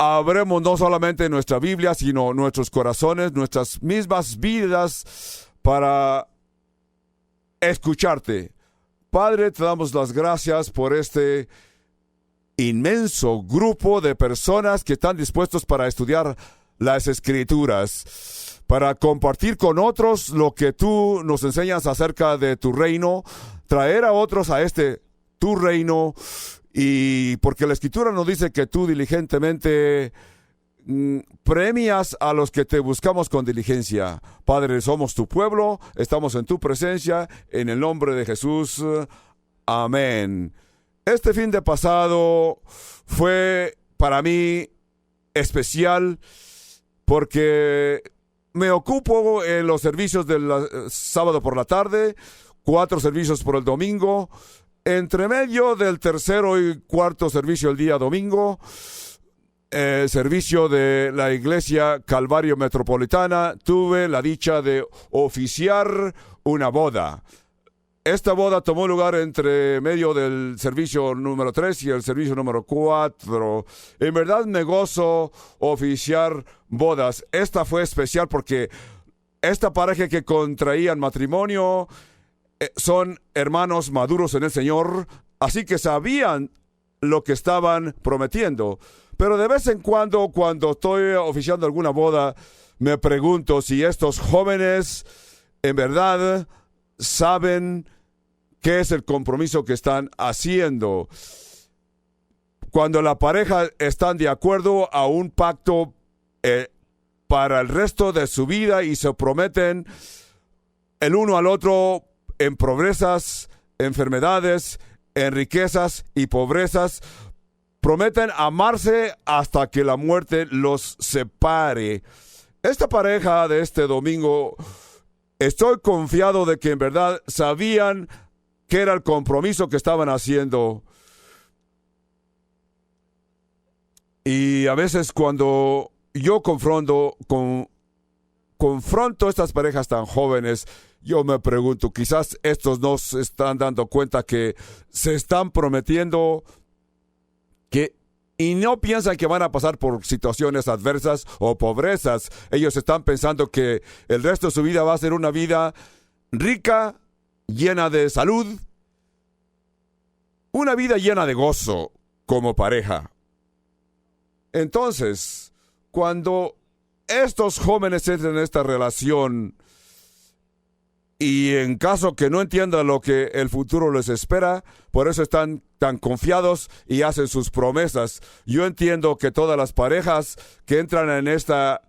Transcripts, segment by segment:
abremos no solamente nuestra Biblia, sino nuestros corazones, nuestras mismas vidas para escucharte. Padre, te damos las gracias por este inmenso grupo de personas que están dispuestos para estudiar las Escrituras, para compartir con otros lo que tú nos enseñas acerca de tu reino, traer a otros a tu reino, y porque la Escritura nos dice que tú diligentemente premias a los que te buscamos con diligencia. Padre, somos tu pueblo, estamos en tu presencia, en el nombre de Jesús. Amén. Este fin de pasado fue para mí especial porque me ocupo en los servicios del sábado por la tarde, 4 servicios por el domingo, entre medio del tercero y cuarto servicio el día domingo, servicio de la Iglesia Calvario Metropolitana, tuve la dicha de oficiar una boda. Esta boda tomó lugar entre medio del servicio número 3 y el servicio número 4. En verdad me gozo oficiar bodas. Esta fue especial porque esta pareja que contraían matrimonio son hermanos maduros en el Señor, así que sabían lo que estaban prometiendo. Pero de vez en cuando estoy oficiando alguna boda, me pregunto si estos jóvenes en verdad saben qué es el compromiso que están haciendo. Cuando la pareja están de acuerdo a un pacto para el resto de su vida y se prometen el uno al otro en pobrezas, enfermedades, en riquezas y pobrezas, prometen amarse hasta que la muerte los separe. Esta pareja de este domingo, estoy confiado de que en verdad sabían qué era el compromiso que estaban haciendo. Y a veces cuando yo confronto estas parejas tan jóvenes, yo me pregunto, quizás estos no se están dando cuenta que se están prometiendo y no piensan que van a pasar por situaciones adversas o pobrezas. Ellos están pensando que el resto de su vida va a ser una vida rica, llena de salud, una vida llena de gozo como pareja. Entonces, cuando estos jóvenes entran en esta relación y en caso que no entiendan lo que el futuro les espera, por eso están tan confiados y hacen sus promesas. Yo entiendo que todas las parejas que entran en esta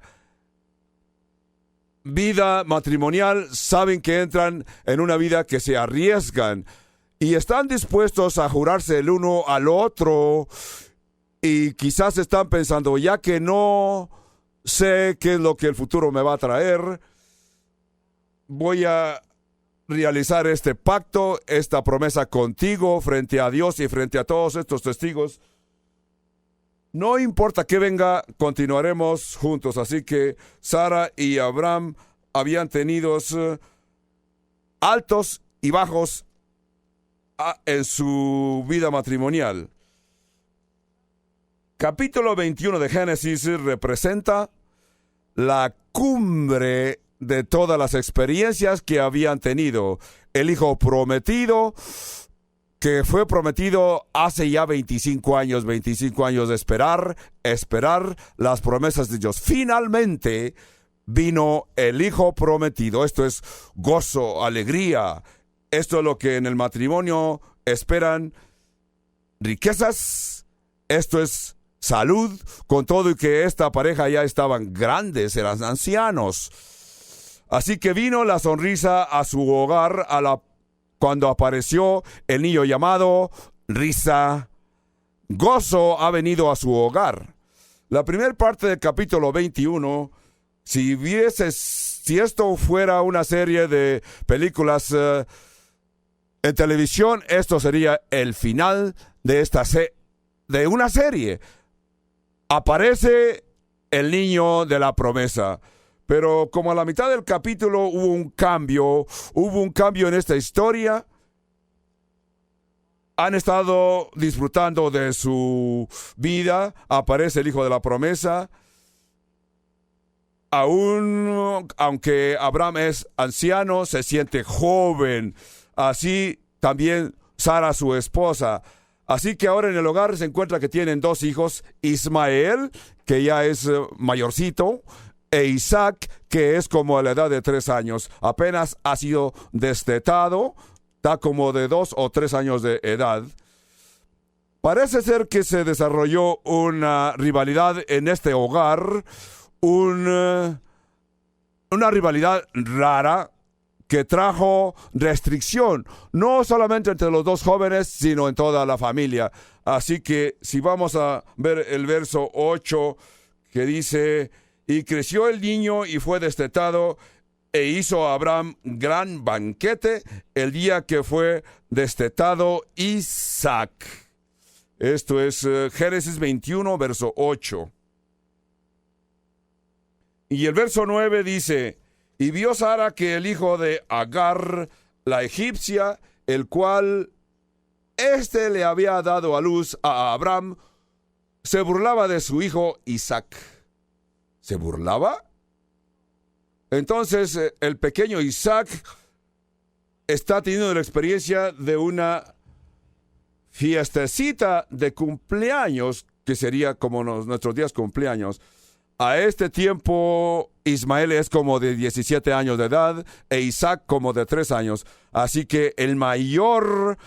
vida matrimonial saben que entran en una vida que se arriesgan y están dispuestos a jurarse el uno al otro, y quizás están pensando, ya que no sé qué es lo que el futuro me va a traer, voy a realizar este pacto, esta promesa contigo frente a Dios y frente a todos estos testigos. No importa qué venga, continuaremos juntos. Así que Sara y Abraham habían tenido altos y bajos en su vida matrimonial. Capítulo 21 de Génesis representa la cumbre de todas las experiencias que habían tenido. El hijo prometido, que fue prometido hace ya 25 años de esperar las promesas de Dios. Finalmente vino el hijo prometido. Esto es gozo, alegría. Esto es lo que en el matrimonio esperan. Riquezas. Esto es salud, con todo y que esta pareja ya estaban grandes, eran ancianos. Así que vino la sonrisa a su hogar cuando apareció el niño llamado risa. Gozo ha venido a su hogar. La primera parte del capítulo 21, si esto fuera una serie de películas en televisión, esto sería el final de una serie. Aparece el niño de la promesa. Pero como a la mitad del capítulo hubo un cambio en esta historia. han estado disfrutando de su vida. Aparece el hijo de la promesa. Aún, aunque Abraham es anciano, se siente joven. Así también Sara, su esposa. Así que ahora en el hogar se encuentra que tienen dos hijos, Ismael, que ya es mayorcito, e Isaac, que es como a la edad de 3 años. Apenas ha sido destetado, está como de 2 o 3 años de edad. Parece ser que se desarrolló una rivalidad en este hogar, una rivalidad rara, que trajo restricción, no solamente entre los dos jóvenes, sino en toda la familia. Así que si vamos a ver el verso 8, que dice, y creció el niño y fue destetado, e hizo a Abraham gran banquete el día que fue destetado Isaac. Esto es Génesis 21, verso 8. Y el verso 9 dice, y vio Sara que el hijo de Agar, la egipcia, el cual le había dado a luz a Abraham, se burlaba de su hijo Isaac. ¿Se burlaba? Entonces el pequeño Isaac está teniendo la experiencia de una fiestecita de cumpleaños, que sería como nuestros días cumpleaños. A este tiempo, Ismael es como de 17 años de edad e Isaac como de 3 años. Así que el mayor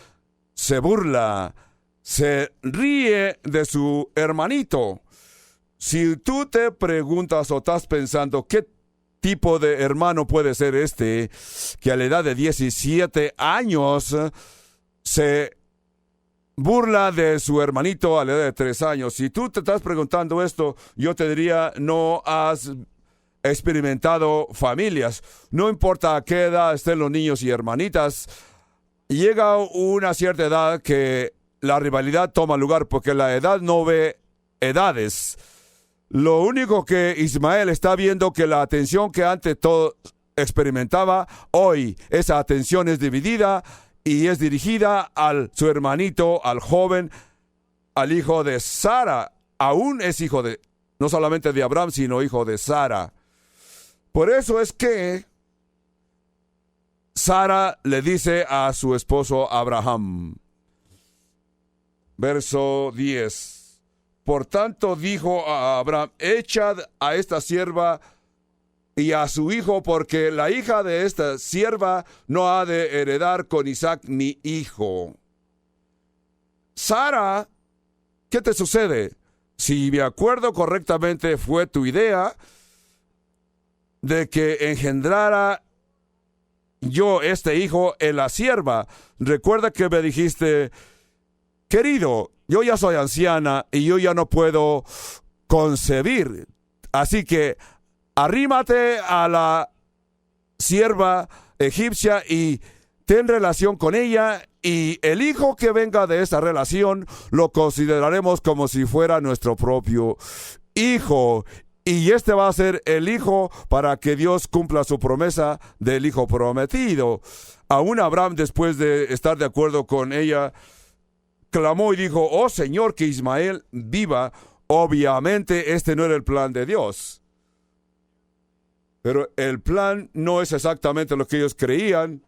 se burla, se ríe de su hermanito. Si tú te preguntas o estás pensando qué tipo de hermano puede ser este, que a la edad de 17 años se burla de su hermanito a la edad de 3 años. Si tú te estás preguntando esto, yo te diría, no has experimentado familias. No importa a qué edad estén los niños y hermanitas, llega una cierta edad que la rivalidad toma lugar, porque la edad no ve edades. Lo único que Ismael está viendo, que la atención que antes todo experimentaba, hoy esa atención es dividida y es dirigida a su hermanito, al joven, al hijo de Sara. Aún es hijo de, no solamente de Abraham, sino hijo de Sara. Por eso es que Sara le dice a su esposo Abraham, verso 10, por tanto dijo a Abraham, echad a esta sierva y a su hijo, porque la hija de esta sierva no ha de heredar con Isaac mi hijo. Sara, ¿qué te sucede? Si me acuerdo correctamente, fue tu idea de que engendrara yo este hijo en la sierva. Recuerda que me dijiste, querido, yo ya soy anciana y yo ya no puedo concebir. Así que arrímate a la sierva egipcia y ten relación con ella, y el hijo que venga de esa relación lo consideraremos como si fuera nuestro propio hijo. Y este va a ser el hijo para que Dios cumpla su promesa del hijo prometido. Aún Abraham, después de estar de acuerdo con ella, clamó y dijo, oh Señor, que Ismael viva. Obviamente este no era el plan de Dios. Pero el plan no es exactamente lo que ellos creían.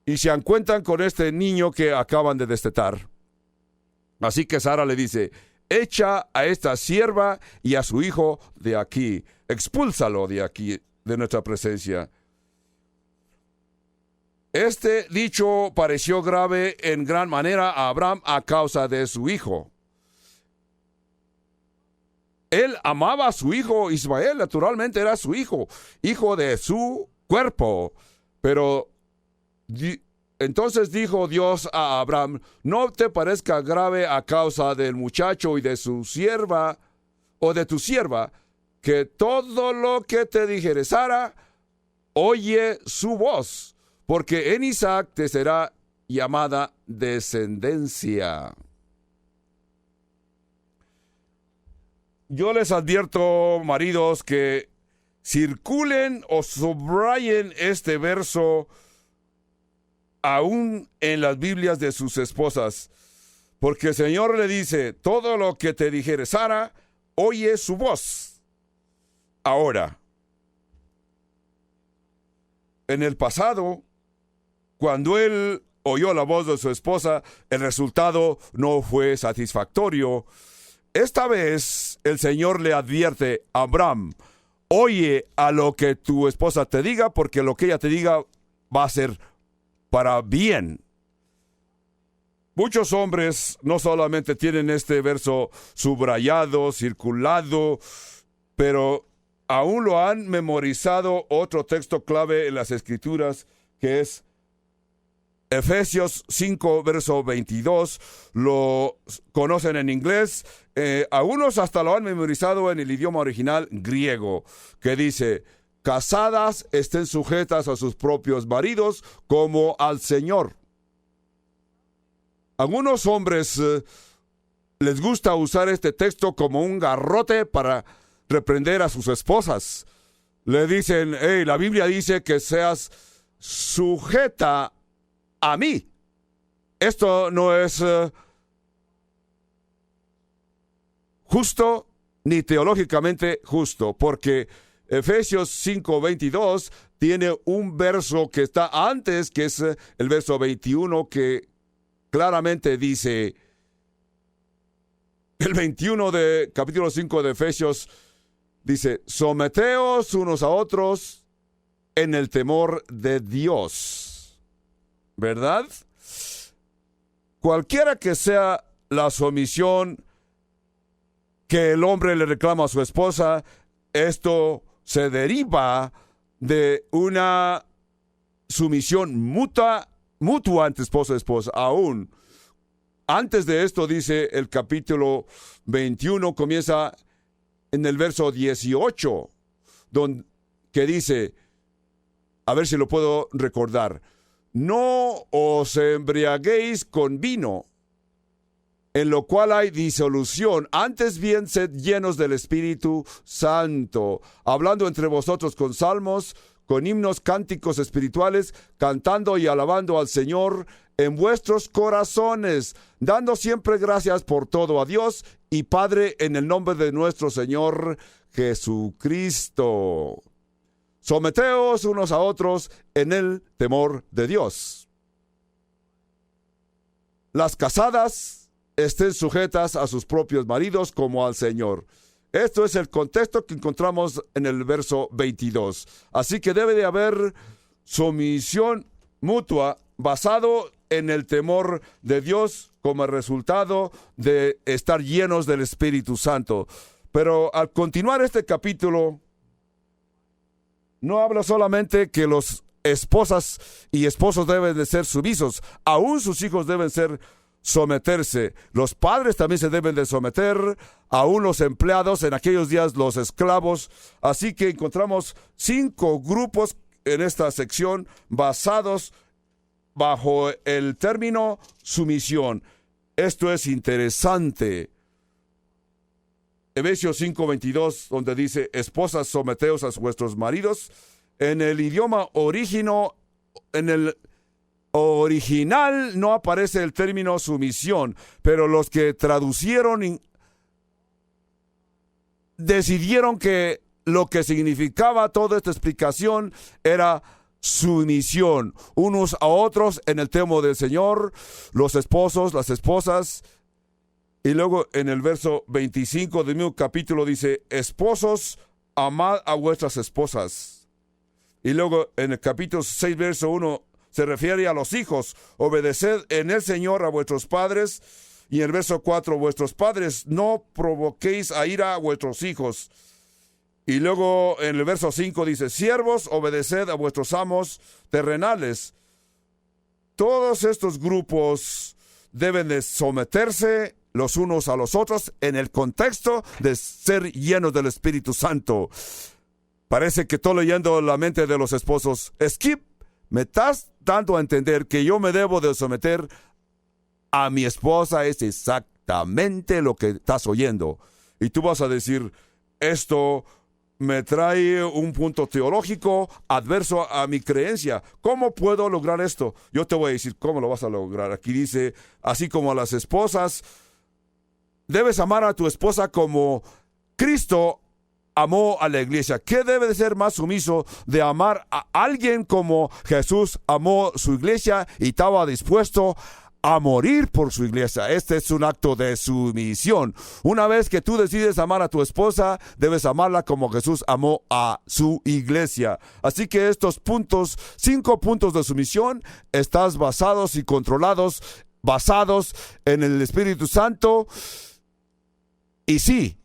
Y se encuentran con este niño que acaban de destetar. Así que Sara le dice, echa a esta sierva y a su hijo de aquí. Expúlsalo de aquí, de nuestra presencia. Este dicho pareció grave en gran manera a Abraham a causa de su hijo. Él amaba a su hijo Ismael, naturalmente era su hijo, hijo de su cuerpo. Pero entonces dijo Dios a Abraham, no te parezca grave a causa del muchacho y de su sierva, o de tu sierva, que todo lo que te dijere Sara, oye su voz, porque en Isaac te será llamada descendencia. Yo les advierto, maridos, que circulen o subrayen este verso aún en las Biblias de sus esposas. Porque el Señor le dice, todo lo que te dijere Sara, oye su voz. Ahora, en el pasado, cuando él oyó la voz de su esposa, el resultado no fue satisfactorio. Esta vez el Señor le advierte a Abraham, oye a lo que tu esposa te diga, porque lo que ella te diga va a ser para bien. Muchos hombres no solamente tienen este verso subrayado, circulado, pero aún lo han memorizado otro texto clave en las Escrituras, que es Efesios 5, verso 22, lo conocen en inglés, algunos hasta lo han memorizado en el idioma original griego, que dice, casadas estén sujetas a sus propios maridos como al Señor. Algunos hombres les gusta usar este texto como un garrote para reprender a sus esposas. Le dicen, hey, la Biblia dice que seas sujeta a mí. Esto no es justo ni teológicamente justo, porque Efesios 5:22 tiene un verso que está antes, que es el verso 21, que claramente dice, el 21 de capítulo 5 de Efesios, dice, someteos unos a otros en el temor de Dios. ¿Verdad? Cualquiera que sea la sumisión que el hombre le reclama a su esposa, esto se deriva de una sumisión mutua entre esposo y esposa. Aún antes de esto, dice el capítulo 21, comienza en el verso 18, que dice, a ver si lo puedo recordar, no os embriaguéis con vino, en lo cual hay disolución, antes bien sed llenos del Espíritu Santo, hablando entre vosotros con salmos, con himnos, cánticos espirituales, cantando y alabando al Señor en vuestros corazones, dando siempre gracias por todo a Dios y Padre en el nombre de nuestro Señor Jesucristo. Someteos unos a otros en el temor de Dios. Las casadas estén sujetas a sus propios maridos como al Señor. Esto es el contexto que encontramos en el verso 22. Así que debe de haber sumisión mutua basado en el temor de Dios como resultado de estar llenos del Espíritu Santo. Pero al continuar este capítulo, no habla solamente que los esposas y esposos deben de ser sumisos, aún sus hijos deben someterse. Los padres también se deben de someter, aún los empleados, en aquellos días los esclavos. Así que encontramos 5 grupos en esta sección basados bajo el término sumisión. Esto es interesante. Efesios 5:22, donde dice, esposas, someteos a vuestros maridos. En el idioma en el original no aparece el término sumisión, pero los que traducieron decidieron que lo que significaba toda esta explicación era sumisión unos a otros en el temor del Señor, los esposos, las esposas. Y luego en el verso 25 del mismo capítulo dice, esposos, amad a vuestras esposas. Y luego en el capítulo 6, verso 1, se refiere a los hijos, obedeced en el Señor a vuestros padres. Y en el verso 4, vuestros padres, no provoquéis a ira a vuestros hijos. Y luego en el verso 5 dice, siervos, obedeced a vuestros amos terrenales. Todos estos grupos deben de someterse los unos a los otros en el contexto de ser llenos del Espíritu Santo. Parece que estoy leyendo la mente de los esposos. Skip, me estás dando a entender que yo me debo de someter a mi esposa. Es exactamente lo que estás oyendo. Y tú vas a decir, esto me trae un punto teológico adverso a mi creencia. ¿Cómo puedo lograr esto? Yo te voy a decir cómo lo vas a lograr. Aquí dice, así como a las esposas, debes amar a tu esposa como Cristo amó a la iglesia. ¿Qué debe de ser más sumiso de amar a alguien como Jesús amó su iglesia y estaba dispuesto a morir por su iglesia? Este es un acto de sumisión. Una vez que tú decides amar a tu esposa, debes amarla como Jesús amó a su iglesia. Así que estos puntos, 5 puntos de sumisión, estás basados y controlados, basados en el Espíritu Santo. Y sí,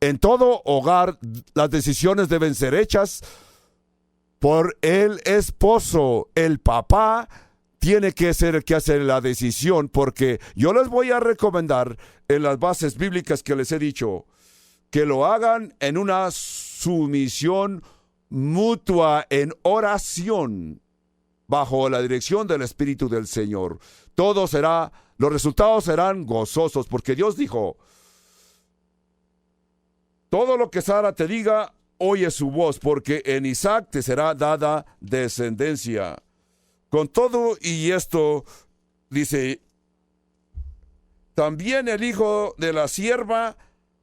en todo hogar las decisiones deben ser hechas por el esposo. El papá tiene que ser el que hace la decisión, porque yo les voy a recomendar en las bases bíblicas que les he dicho, que lo hagan en una sumisión mutua, en oración, bajo la dirección del Espíritu del Señor. Los resultados serán gozosos, porque Dios dijo, todo lo que Sara te diga, oye su voz, porque en Isaac te será dada descendencia. Con todo y esto, dice, también el hijo de la sierva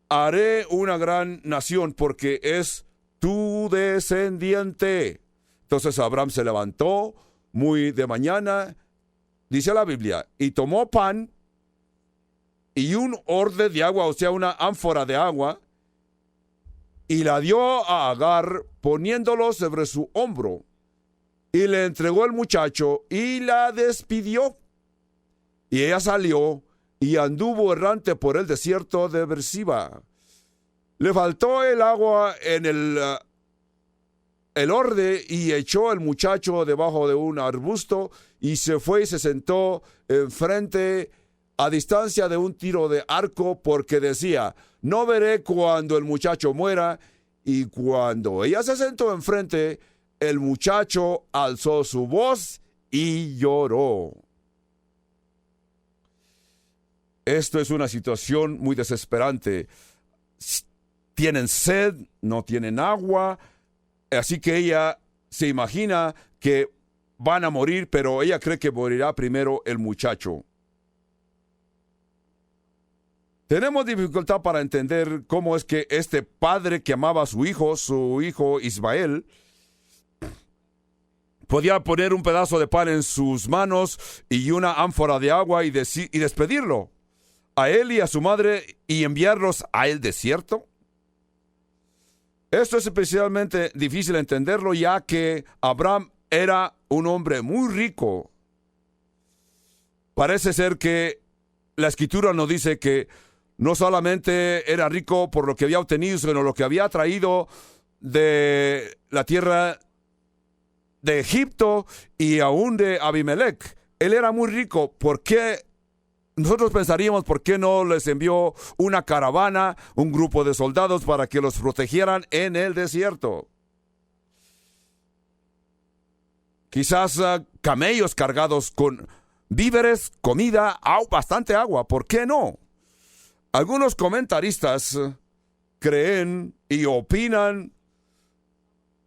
haré una gran nación, porque es tu descendiente. Entonces Abraham se levantó muy de mañana, dice la Biblia, y tomó pan y un odre de agua, o sea, una ánfora de agua, y la dio a Agar poniéndolo sobre su hombro. Y le entregó el muchacho y la despidió. Y ella salió y anduvo errante por el desierto de Beersheba. Le faltó el agua en el odre y echó el muchacho debajo de un arbusto y se fue y se sentó enfrente a distancia de un tiro de arco, porque decía, no veré cuando el muchacho muera. Y cuando ella se sentó enfrente, el muchacho alzó su voz y lloró. Esto es una situación muy desesperante. Tienen sed, no tienen agua, así que ella se imagina que van a morir, pero ella cree que morirá primero el muchacho. Tenemos dificultad para entender cómo es que este padre que amaba a su hijo Ismael, podía poner un pedazo de pan en sus manos y una ánfora de agua y despedirlo a él y a su madre y enviarlos al desierto. Esto es especialmente difícil entenderlo, ya que Abraham era un hombre muy rico. Parece ser que la Escritura nos dice que no solamente era rico por lo que había obtenido, sino lo que había traído de la tierra de Egipto y aún de Abimelech. Él era muy rico. ¿Por qué? Nosotros pensaríamos, ¿por qué no les envió una caravana, un grupo de soldados para que los protegieran en el desierto? Quizás camellos cargados con víveres, comida, bastante agua. ¿Por qué no? Algunos comentaristas creen y opinan.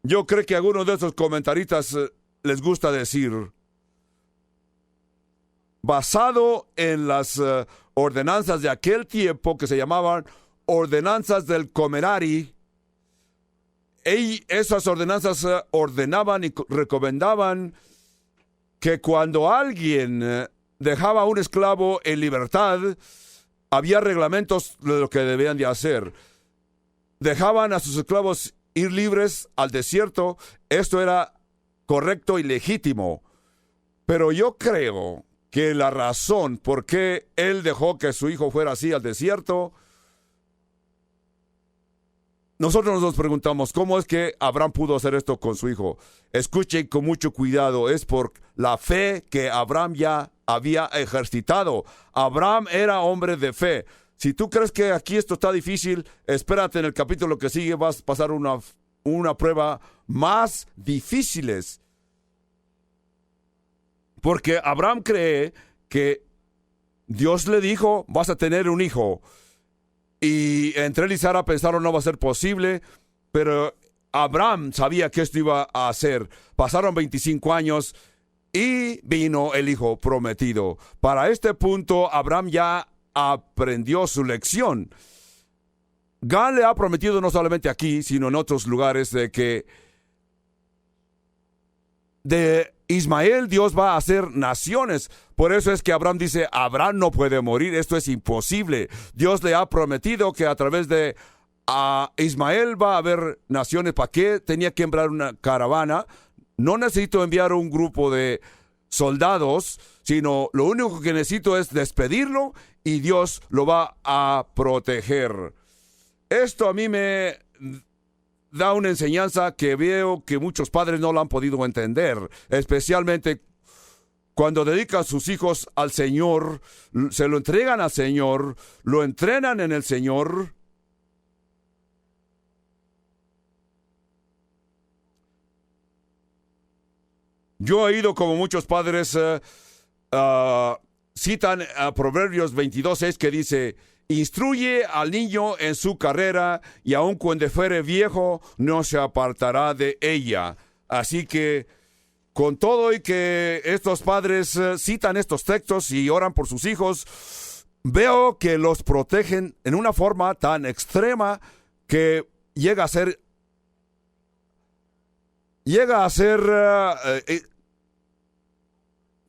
Yo creo que a algunos de esos comentaristas les gusta decir, basado en las ordenanzas de aquel tiempo que se llamaban ordenanzas del Comerari, esas ordenanzas ordenaban y recomendaban que cuando alguien dejaba a un esclavo en libertad, había reglamentos de lo que debían de hacer. Dejaban a sus esclavos ir libres al desierto. Esto era correcto y legítimo. Pero yo creo que la razón por qué él dejó que su hijo fuera así al desierto, nosotros nos preguntamos, ¿cómo es que Abraham pudo hacer esto con su hijo? Escuchen con mucho cuidado, es por la fe que Abraham ya había ejercitado. Abraham era hombre de fe. Si tú crees que aquí esto está difícil, espérate, en el capítulo que sigue vas a pasar una prueba más difíciles. Porque Abraham cree que Dios le dijo, vas a tener un hijo. Y entre él y Sara pensaron no va a ser posible, pero Abraham sabía que esto iba a hacer. Pasaron 25 años y vino el hijo prometido. Para este punto, Abraham ya aprendió su lección. Gad le ha prometido no solamente aquí, sino en otros lugares, de que de Ismael Dios va a hacer naciones. Por eso es que Abraham dice, Abraham no puede morir, esto es imposible. Dios le ha prometido que a través de Ismael va a haber naciones. ¿Para qué tenía que enviar una caravana? No necesito enviar un grupo de soldados, sino lo único que necesito es despedirlo y Dios lo va a proteger. Esto a mí me da una enseñanza que veo que muchos padres no la han podido entender, especialmente cuando dedican sus hijos al Señor, se lo entregan al Señor, lo entrenan en el Señor. Yo he oído como muchos padres citan a Proverbios 22:6 que dice, instruye al niño en su carrera y aun cuando fuere viejo no se apartará de ella. Así que con todo y que estos padres citan estos textos y oran por sus hijos, veo que los protegen en una forma tan extrema que llega a ser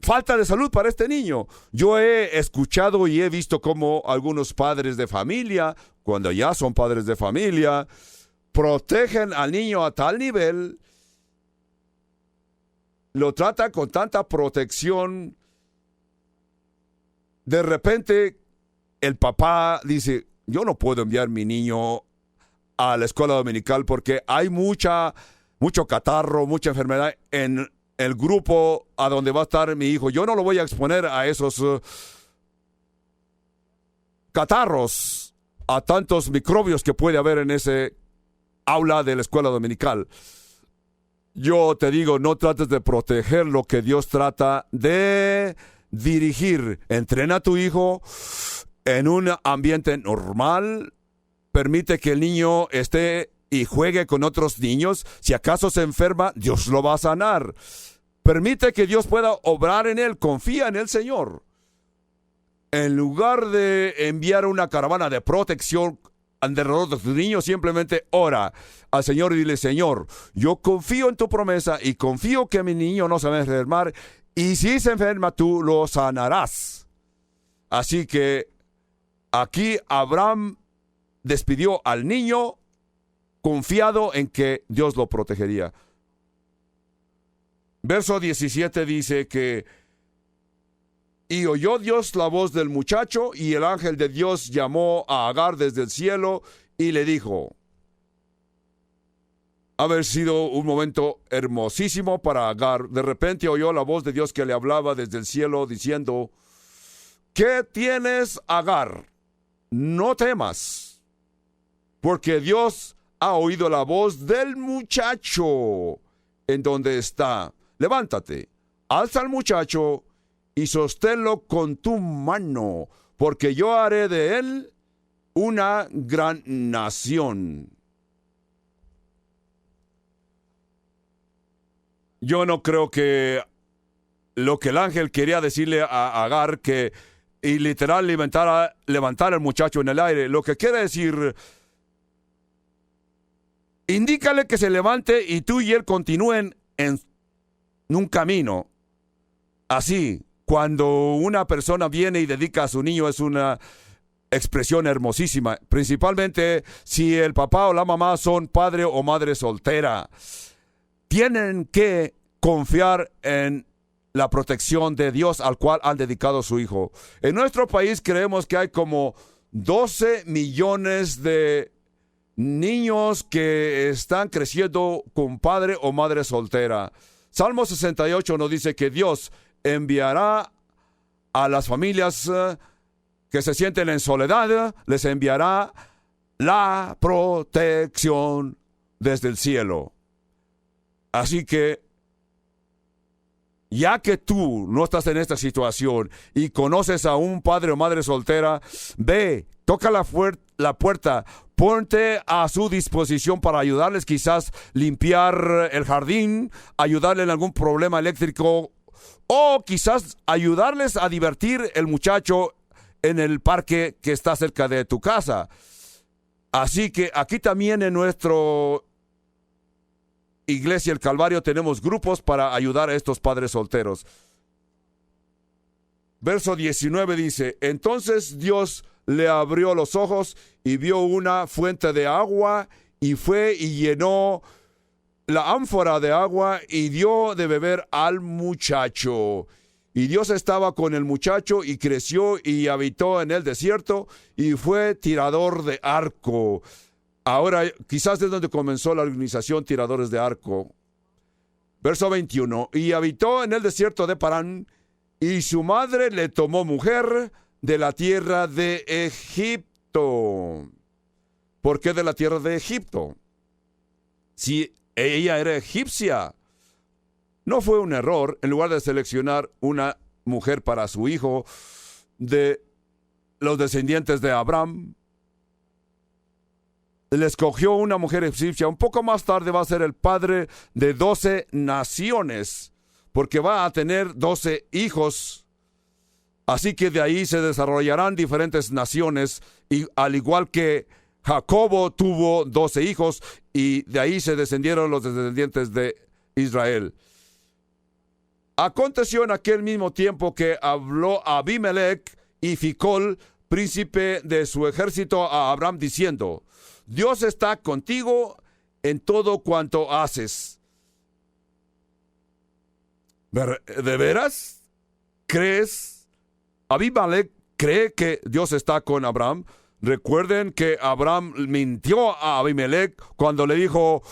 falta de salud para este niño. Yo he escuchado y he visto cómo algunos padres de familia, cuando ya son padres de familia, protegen al niño a tal nivel, lo tratan con tanta protección. De repente, el papá dice, yo no puedo enviar a mi niño a la escuela dominical porque hay mucho catarro, mucha enfermedad en el grupo a donde va a estar mi hijo. Yo no lo voy a exponer a esos catarros, a tantos microbios que puede haber en ese aula de la escuela dominical. Yo te digo, no trates de proteger lo que Dios trata de dirigir. Entrena a tu hijo en un ambiente normal. Permite que el niño esté y juegue con otros niños. Si acaso se enferma, Dios lo va a sanar. Permite que Dios pueda obrar en él. Confía en el Señor. En lugar de enviar una caravana de protección alrededor de tu niño, simplemente ora al Señor y dile, Señor, yo confío en tu promesa y confío que mi niño no se va a enfermar, y si se enferma, tú lo sanarás. Así que aquí Abraham despidió al niño confiado en que Dios lo protegería. Verso 17 dice que y oyó Dios la voz del muchacho, y el ángel de Dios llamó a Agar desde el cielo y le dijo. Haber sido un momento hermosísimo para Agar. De repente oyó la voz de Dios que le hablaba desde el cielo diciendo, ¿qué tienes, Agar? No temas, porque Dios ha oído la voz del muchacho en donde está. Levántate, alza al muchacho y sosténlo con tu mano, porque yo haré de él una gran nación. Yo no creo que lo que el ángel quería decirle a Agar, que y literal levantar al muchacho en el aire, lo que quiere decir, indícale que se levante y tú y él continúen en un camino. Así, cuando una persona viene y dedica a su niño, es una expresión hermosísima, principalmente si el papá o la mamá son padre o madre soltera. Tienen que confiar en la protección de Dios al cual han dedicado a su hijo. En nuestro país creemos que hay como 12 millones de niños que están creciendo con padre o madre soltera. Salmo 68 nos dice que Dios enviará a las familias que se sienten en soledad, les enviará la protección desde el cielo. Así que, ya que tú no estás en esta situación y conoces a un padre o madre soltera, ve, toca la puerta, ponte a su disposición para ayudarles, quizás limpiar el jardín, ayudarle en algún problema eléctrico, o quizás ayudarles a divertir el muchacho en el parque que está cerca de tu casa. Así que aquí también en nuestra iglesia El Calvario tenemos grupos para ayudar a estos padres solteros. Verso 19 dice: entonces Dios le abrió los ojos y vio una fuente de agua, y fue y llenó la ánfora de agua y dio de beber al muchacho. Y Dios estaba con el muchacho y creció y habitó en el desierto y fue tirador de arco. Ahora, quizás es donde comenzó la organización Tiradores de Arco. Verso 21. Y habitó en el desierto de Parán, y su madre le tomó mujer de la tierra de Egipto. ¿Por qué de la tierra de Egipto? Si ella era egipcia. No fue un error, en lugar de seleccionar una mujer para su hijo de los descendientes de Abraham, le escogió una mujer egipcia. Un poco más tarde va a ser el padre de 12 naciones, porque va a tener 12 hijos. Así que de ahí se desarrollarán diferentes naciones, y al igual que Jacobo tuvo 12 hijos, y de ahí se descendieron los descendientes de Israel. Aconteció en aquel mismo tiempo que habló Abimelech y Ficol, príncipe de su ejército, a Abraham diciendo: Dios está contigo en todo cuanto haces. ¿De veras? ¿Crees? Abimelech cree que Dios está con Abraham. Recuerden que Abraham mintió a Abimelech cuando le dijo: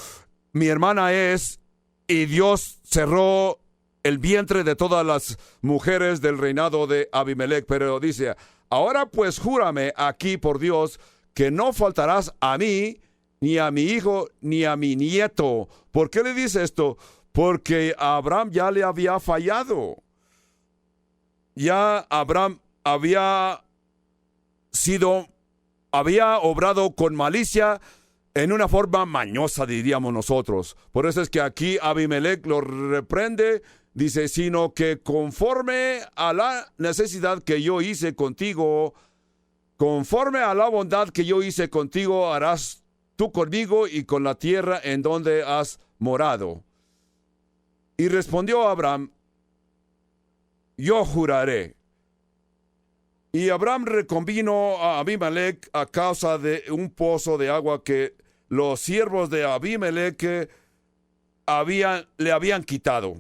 mi hermana es, y Dios cerró el vientre de todas las mujeres del reinado de Abimelech. Pero dice: ahora pues júrame aquí por Dios que no faltarás a mí, ni a mi hijo, ni a mi nieto. ¿Por qué le dice esto? Porque a Abraham ya le había fallado. Ya Abraham había obrado con malicia, en una forma mañosa, diríamos nosotros. Por eso es que aquí Abimelech lo reprende. Dice: sino que conforme a la necesidad que yo hice contigo, conforme a la bondad que yo hice contigo, harás tú conmigo y con la tierra en donde has morado. Y respondió Abraham: yo juraré. Y Abraham reconvino a Abimelech a causa de un pozo de agua que los siervos de Abimelech le habían quitado.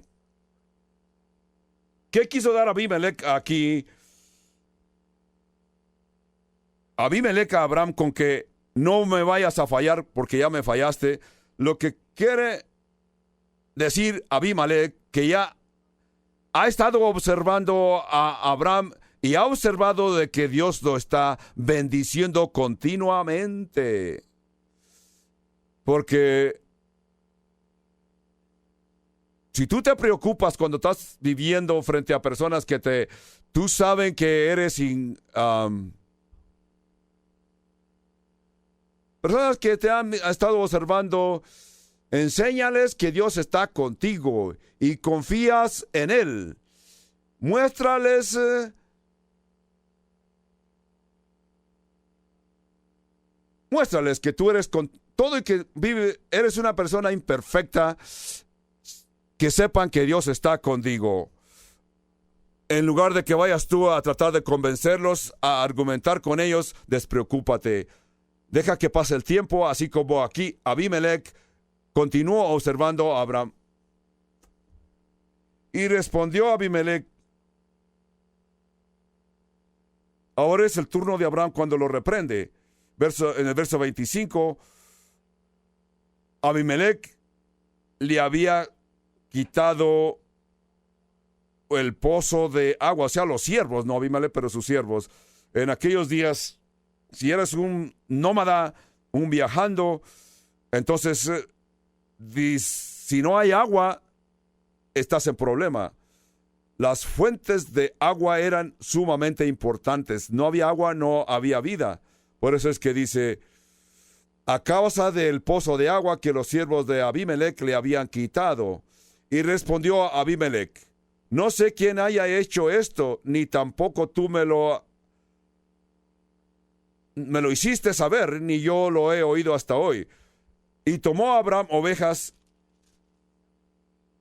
¿Qué quiso dar Abimelech aquí? Abimelech a Abraham con que no me vayas a fallar porque ya me fallaste. Lo que quiere decir Abimelech, que ya ha estado observando a Abraham y ha observado de que Dios lo está bendiciendo continuamente. Porque si tú te preocupas cuando estás viviendo frente a personas que tú saben que eres personas que te han estado observando, enséñales que Dios está contigo y confías en Él. Muéstrales que tú eres con todo y que eres una persona imperfecta, que sepan que Dios está contigo. En lugar de que vayas tú a tratar de convencerlos, a argumentar con ellos, despreocúpate. Deja que pase el tiempo, así como aquí Abimelech continuó observando a Abraham. Y respondió Abimelech. Ahora es el turno de Abraham cuando lo reprende. En el verso 25, Abimelech le había quitado el pozo de agua, o sea, los siervos, no Abimelech, pero sus siervos. En aquellos días, si eres un nómada, un viajando, entonces, si no hay agua, estás en problema. Las fuentes de agua eran sumamente importantes. No había agua, no había vida. Por eso es que dice, a causa del pozo de agua que los siervos de Abimelech le habían quitado. Y respondió a Abimelech, no sé quién haya hecho esto, ni tampoco tú me lo hiciste saber, ni yo lo he oído hasta hoy. Y tomó Abraham ovejas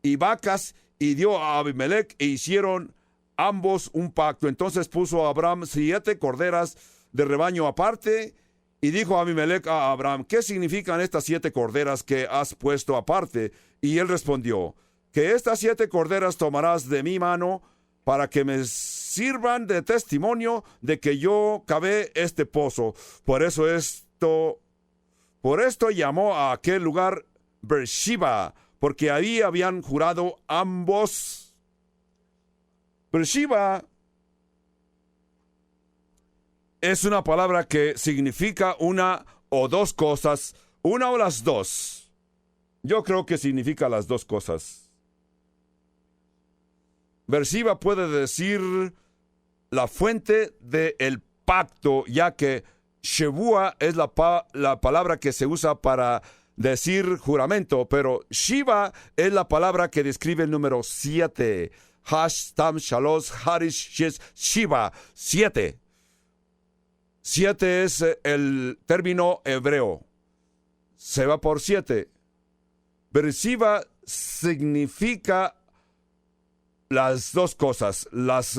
y vacas, y dio a Abimelech, e hicieron ambos un pacto. Entonces puso a Abraham 7 corderas de rebaño aparte, y dijo Abimelech a Abraham, ¿qué significan estas 7 corderas que has puesto aparte? Y él respondió, que estas 7 corderas tomarás de mi mano, para que me sirvan de testimonio de que yo cavé este pozo. Por esto llamó a aquel lugar Beersheba, porque ahí habían jurado ambos. Beersheba es una palabra que significa una o dos cosas, una o las dos. Yo creo que significa las dos cosas. Beersheba puede decir la fuente del pacto, ya que Shebua es la palabra que se usa para decir juramento, pero Shiva es la palabra que describe el número 7. Hash, Tam, Shalosh, Harish, Shes, Shiva, 7. 7 es el término hebreo. Se va por 7. Beersheba significa las dos cosas, las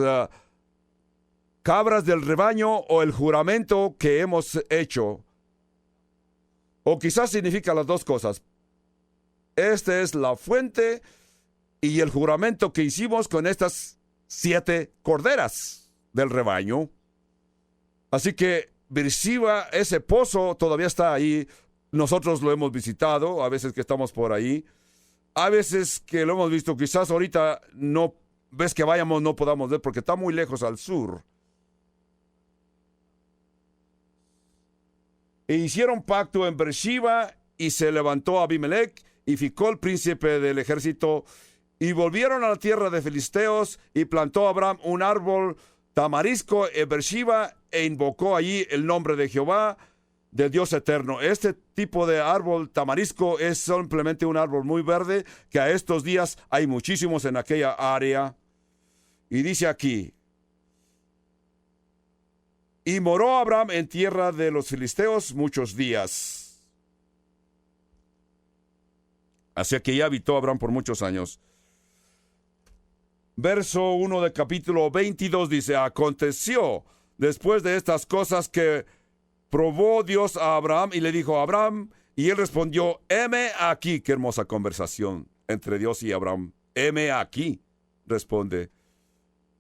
cabras del rebaño o el juramento que hemos hecho. O quizás significa las dos cosas. Esta es la fuente y el juramento que hicimos con estas 7 corderas del rebaño. Así que Beersheba, ese pozo todavía está ahí. Nosotros lo hemos visitado, a veces que estamos por ahí. A veces que lo hemos visto, quizás ahorita no ves que vayamos, no podamos ver porque está muy lejos al sur. E hicieron pacto en Beersheba, y se levantó Abimelech y Ficol, príncipe del ejército, y volvieron a la tierra de filisteos, y plantó Abraham un árbol tamarisco en Beersheba, e invocó allí el nombre de Jehová, de Dios eterno. Este tipo de árbol tamarisco es simplemente un árbol muy verde, que a estos días hay muchísimos en aquella área. Y dice aquí, y moró Abraham en tierra de los filisteos muchos días. Así que ya habitó Abraham por muchos años. Verso 1 de capítulo 22 dice, aconteció después de estas cosas que probó Dios a Abraham y le dijo a Abraham, y él respondió, heme aquí. Qué hermosa conversación entre Dios y Abraham. Heme aquí, responde.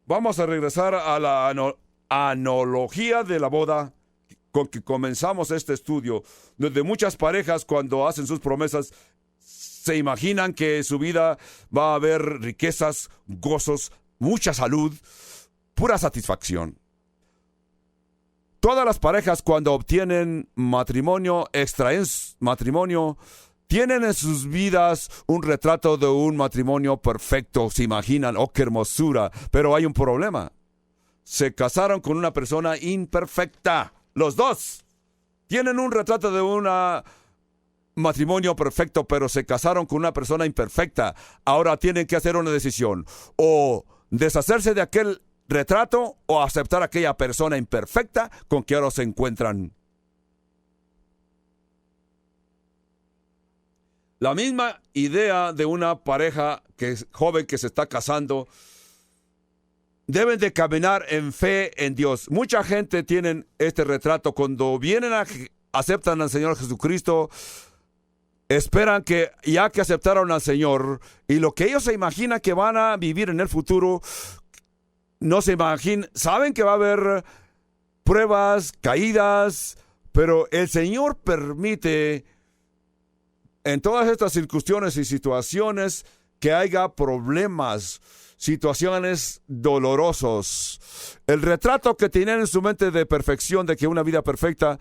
Vamos a regresar a la analogía de la boda con que comenzamos este estudio, donde muchas parejas, cuando hacen sus promesas, se imaginan que su vida va a haber riquezas, gozos, mucha salud, pura satisfacción. Todas las parejas, cuando obtienen matrimonio, extraen matrimonio, tienen en sus vidas un retrato de un matrimonio perfecto. Se imaginan, oh, qué hermosura. Pero hay un problema. Se casaron con una persona imperfecta. Los dos tienen un retrato de un matrimonio perfecto, pero se casaron con una persona imperfecta. Ahora tienen que hacer una decisión. O deshacerse de aquel retrato, o aceptar a aquella persona imperfecta con que ahora se encuentran. La misma idea de una pareja joven que se está casando. Deben de caminar en fe en Dios. Mucha gente tiene este retrato. Cuando vienen aceptan al Señor Jesucristo, esperan que ya que aceptaron al Señor, y lo que ellos se imaginan que van a vivir en el futuro, no se imaginan, saben que va a haber pruebas, caídas, pero el Señor permite en todas estas circunstancias y situaciones que haya problemas, situaciones dolorosos. El retrato que tienen en su mente de perfección, de que una vida perfecta,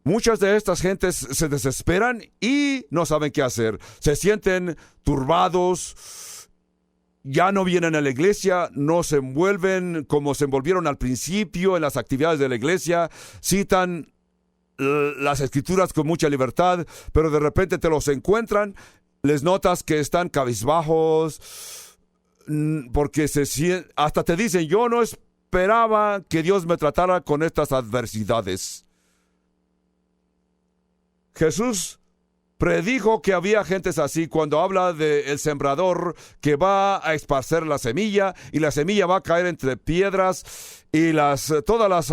muchas de estas gentes se desesperan y no saben qué hacer. Se sienten turbados, ya no vienen a la iglesia, no se envuelven como se envolvieron al principio en las actividades de la iglesia, citan las escrituras con mucha libertad, pero de repente te los encuentran, les notas que están cabizbajos, porque hasta te dicen, yo no esperaba que Dios me tratara con estas adversidades. Jesús predijo que había gentes así cuando habla del sembrador que va a esparcer la semilla, y la semilla va a caer entre piedras, y todas las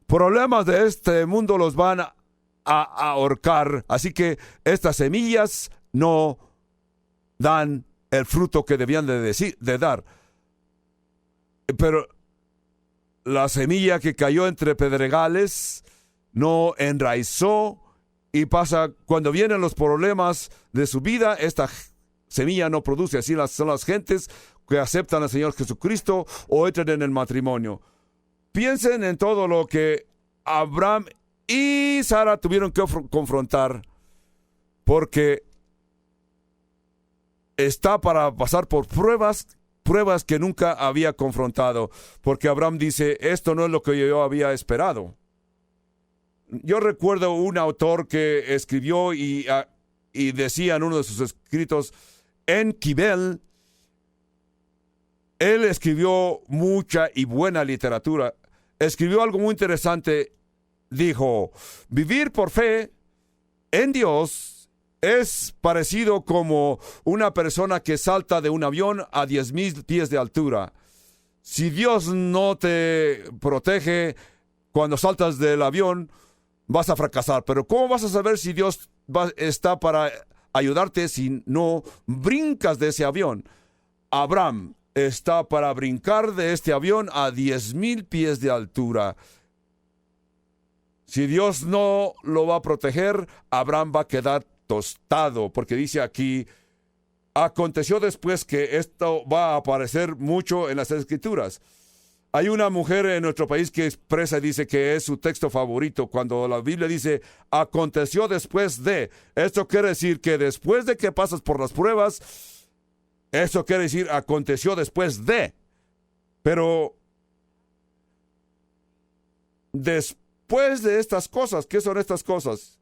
problemas de este mundo los van a ahorcar. Así que estas semillas no dan el fruto que debían de dar. Pero la semilla que cayó entre pedregales no enraizó, y pasa cuando vienen los problemas de su vida, esta semilla no produce. Así son las gentes que aceptan al Señor Jesucristo o entran en el matrimonio. Piensen en todo lo que Abraham y Sara tuvieron que confrontar, porque está para pasar por pruebas que nunca había confrontado, porque Abraham dice, esto no es lo que yo había esperado. Yo recuerdo un autor que escribió y decía en uno de sus escritos, en Kibel, él escribió mucha y buena literatura. Escribió algo muy interesante. Dijo, vivir por fe en Dios es parecido como una persona que salta de un avión a 10,000 pies de altura. Si Dios no te protege cuando saltas del avión, vas a fracasar. Pero ¿cómo vas a saber si Dios está para ayudarte si no brincas de ese avión? Abraham está para brincar de este avión a 10,000 pies de altura. Si Dios no lo va a proteger, Abraham va a quedar tostado, porque dice aquí, aconteció después que esto va a aparecer mucho en las Escrituras. Hay una mujer en nuestro país que expresa y dice que es su texto favorito cuando la Biblia dice, aconteció después de. Esto quiere decir que después de que pasas por las pruebas, eso quiere decir aconteció después de. Pero después de estas cosas, ¿qué son estas cosas?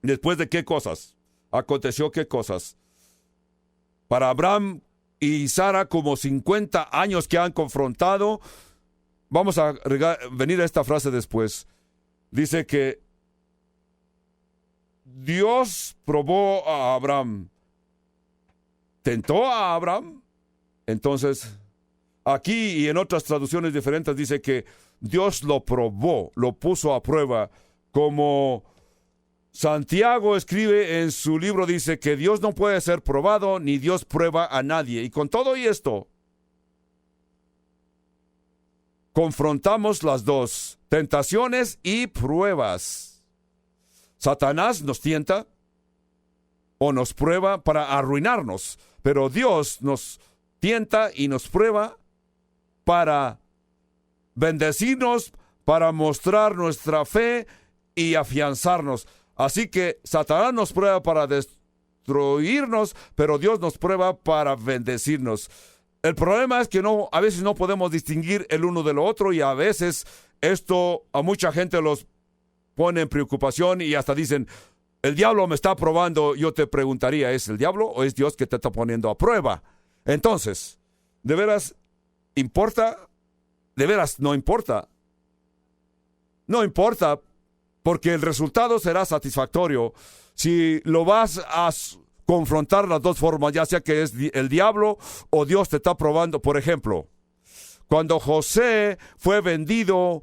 ¿Después de qué cosas? ¿Aconteció qué cosas? Para Abraham y Sara, como 50 años que han confrontado. Vamos a venir a esta frase después. Dice que Dios probó a Abraham. ¿Tentó a Abraham? Entonces, aquí y en otras traducciones diferentes dice que Dios lo probó, lo puso a prueba, como Santiago escribe en su libro, dice que Dios no puede ser probado, ni Dios prueba a nadie. Y con todo y esto, confrontamos las dos, tentaciones y pruebas. Satanás nos tienta o nos prueba para arruinarnos, pero Dios nos tienta y nos prueba para bendecirnos, para mostrar nuestra fe y afianzarnos. Así que Satanás nos prueba para destruirnos, pero Dios nos prueba para bendecirnos. El problema es que a veces no podemos distinguir el uno de lo otro, y a veces esto a mucha gente los pone en preocupación y hasta dicen, el diablo me está probando. Yo te preguntaría, ¿es el diablo o es Dios que te está poniendo a prueba? Entonces, ¿de veras importa? ¿De veras no importa? No importa, porque el resultado será satisfactorio si lo vas a confrontar las dos formas, ya sea que es el diablo o Dios te está probando. Por ejemplo, cuando José fue vendido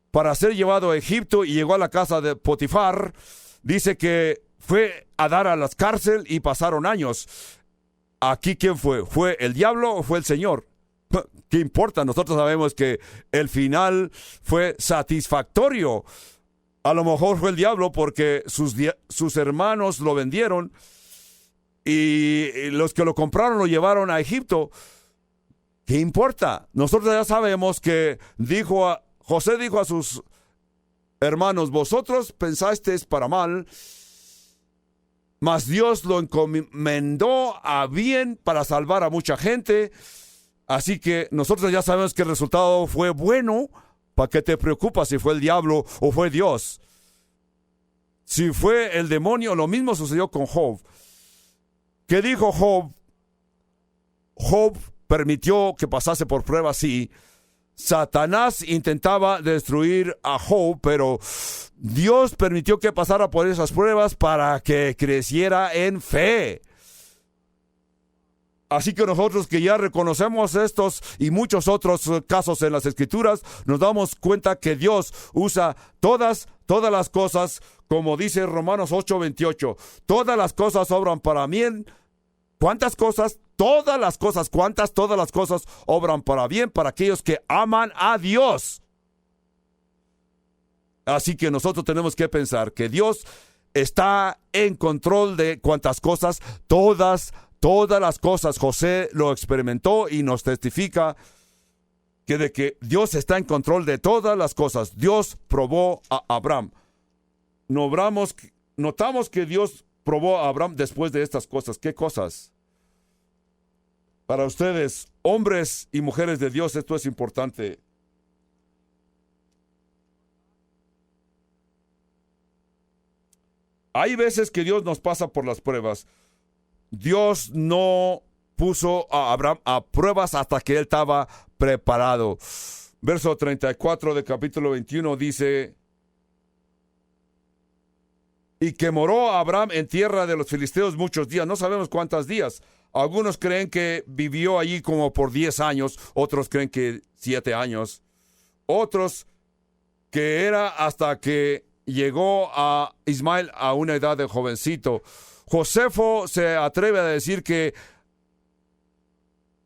para ser llevado a Egipto y llegó a la casa de Potifar, dice que fue a dar a la cárcel y pasaron años. Aquí, ¿quién fue? ¿Fue el diablo o fue el Señor? ¿Qué importa? Nosotros sabemos que el final fue satisfactorio. A lo mejor fue el diablo porque sus hermanos lo vendieron y los que lo compraron lo llevaron a Egipto. ¿Qué importa? Nosotros ya sabemos que José dijo a sus hermanos, vosotros pensasteis para mal, mas Dios lo encomendó a bien para salvar a mucha gente. Así que nosotros ya sabemos que el resultado fue bueno ¿Para qué te preocupas si fue el diablo o fue Dios? Si fue el demonio, lo mismo sucedió con Job. ¿Qué dijo Job? Job permitió que pasase por pruebas, sí. Satanás intentaba destruir a Job, pero Dios permitió que pasara por esas pruebas para que creciera en fe. Así que nosotros que ya reconocemos estos y muchos otros casos en las Escrituras, nos damos cuenta que Dios usa todas las cosas, como dice Romanos 8:28. Todas las cosas obran para bien. ¿Cuántas cosas? Todas las cosas. ¿Cuántas? Todas las cosas obran para bien para aquellos que aman a Dios. Así que nosotros tenemos que pensar que Dios está en control de cuántas cosas, todas las cosas. José lo experimentó y nos testifica que de que Dios está en control de todas las cosas. Dios probó a Abraham. Notamos que Dios probó a Abraham después de estas cosas. ¿Qué cosas? Para ustedes, hombres y mujeres de Dios, esto es importante. Hay veces que Dios nos pasa por las pruebas. Dios no puso a Abraham a pruebas hasta que él estaba preparado. Verso 34 de capítulo 21 dice: y que moró Abraham en tierra de los filisteos muchos días. No sabemos cuántos días. Algunos creen que vivió allí como por 10 años. Otros creen que 7 años. Otros que era hasta que llegó a Ismael a una edad de jovencito. Josefo se atreve a decir que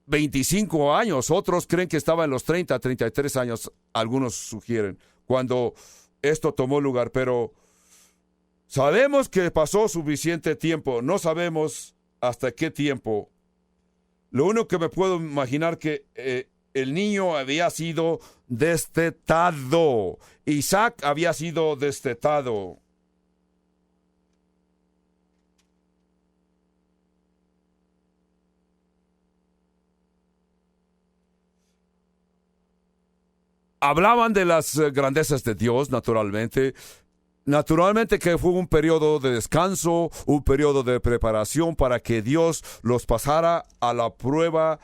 25 años. Otros creen que estaba en los 30, 33 años. Algunos sugieren cuando esto tomó lugar. Pero sabemos que pasó suficiente tiempo. No sabemos hasta qué tiempo. Lo único que me puedo imaginar que el niño había sido destetado. Isaac había sido destetado. Hablaban de las grandezas de Dios, naturalmente. Naturalmente que fue un periodo de descanso, un periodo de preparación para que Dios los pasara a la prueba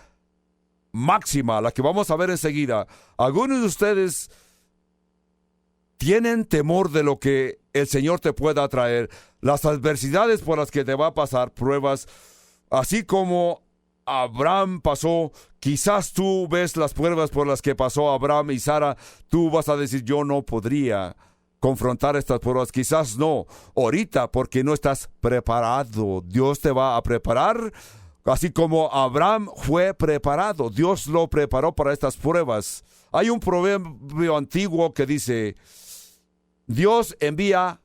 máxima, la que vamos a ver enseguida. Algunos de ustedes tienen temor de lo que el Señor te pueda traer, las adversidades por las que te va a pasar, pruebas, así como Abraham pasó. Quizás tú ves las pruebas por las que pasó Abraham y Sara, tú vas a decir: yo no podría confrontar estas pruebas. Quizás no ahorita porque no estás preparado. Dios te va a preparar, así como Abraham fue preparado. Dios lo preparó para estas pruebas. Hay un proverbio antiguo que dice: Dios envía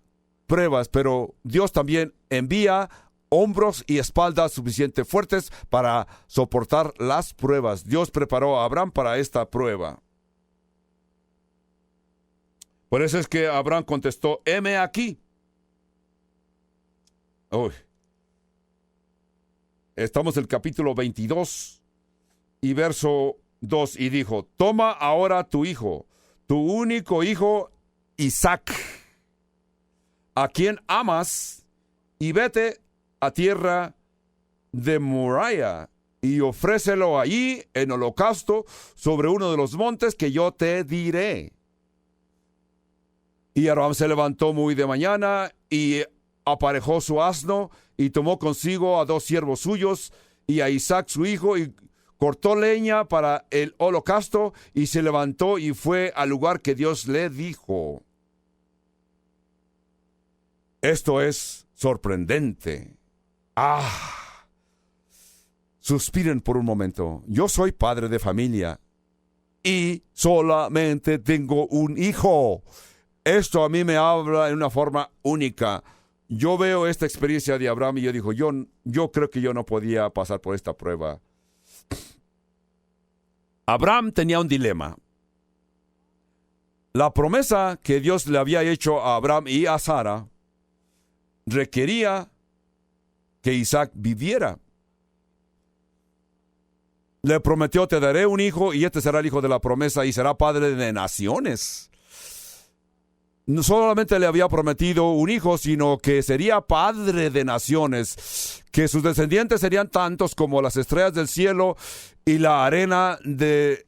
pruebas, pero Dios también envía hombros y espaldas suficientemente fuertes para soportar las pruebas. Dios preparó a Abraham para esta prueba. Por eso es que Abraham contestó: heme aquí. Uy. Estamos en el capítulo 22 y verso 2. Y dijo: toma ahora tu hijo, tu único hijo Isaac, a quien amas, y vete a tierra de Moriah y ofrécelo allí en holocausto sobre uno de los montes que yo te diré. Y Abraham se levantó muy de mañana y aparejó su asno y tomó consigo a 2 siervos suyos y a Isaac su hijo, y cortó leña para el holocausto y se levantó y fue al lugar que Dios le dijo. Esto es sorprendente. Suspiren por un momento. Yo soy padre de familia y solamente tengo un hijo. Esto a mí me habla en una forma única. Yo veo esta experiencia de Abraham y yo digo: yo creo que yo no podía pasar por esta prueba. Abraham tenía un dilema. La promesa que Dios le había hecho a Abraham y a Sara requería que Isaac viviera. le prometió: te daré un hijo, y este será el hijo de la promesa, y será padre de naciones. No solamente le había prometido un hijo, sino que sería padre de naciones, que sus descendientes serían tantos como las estrellas del cielo y la arena de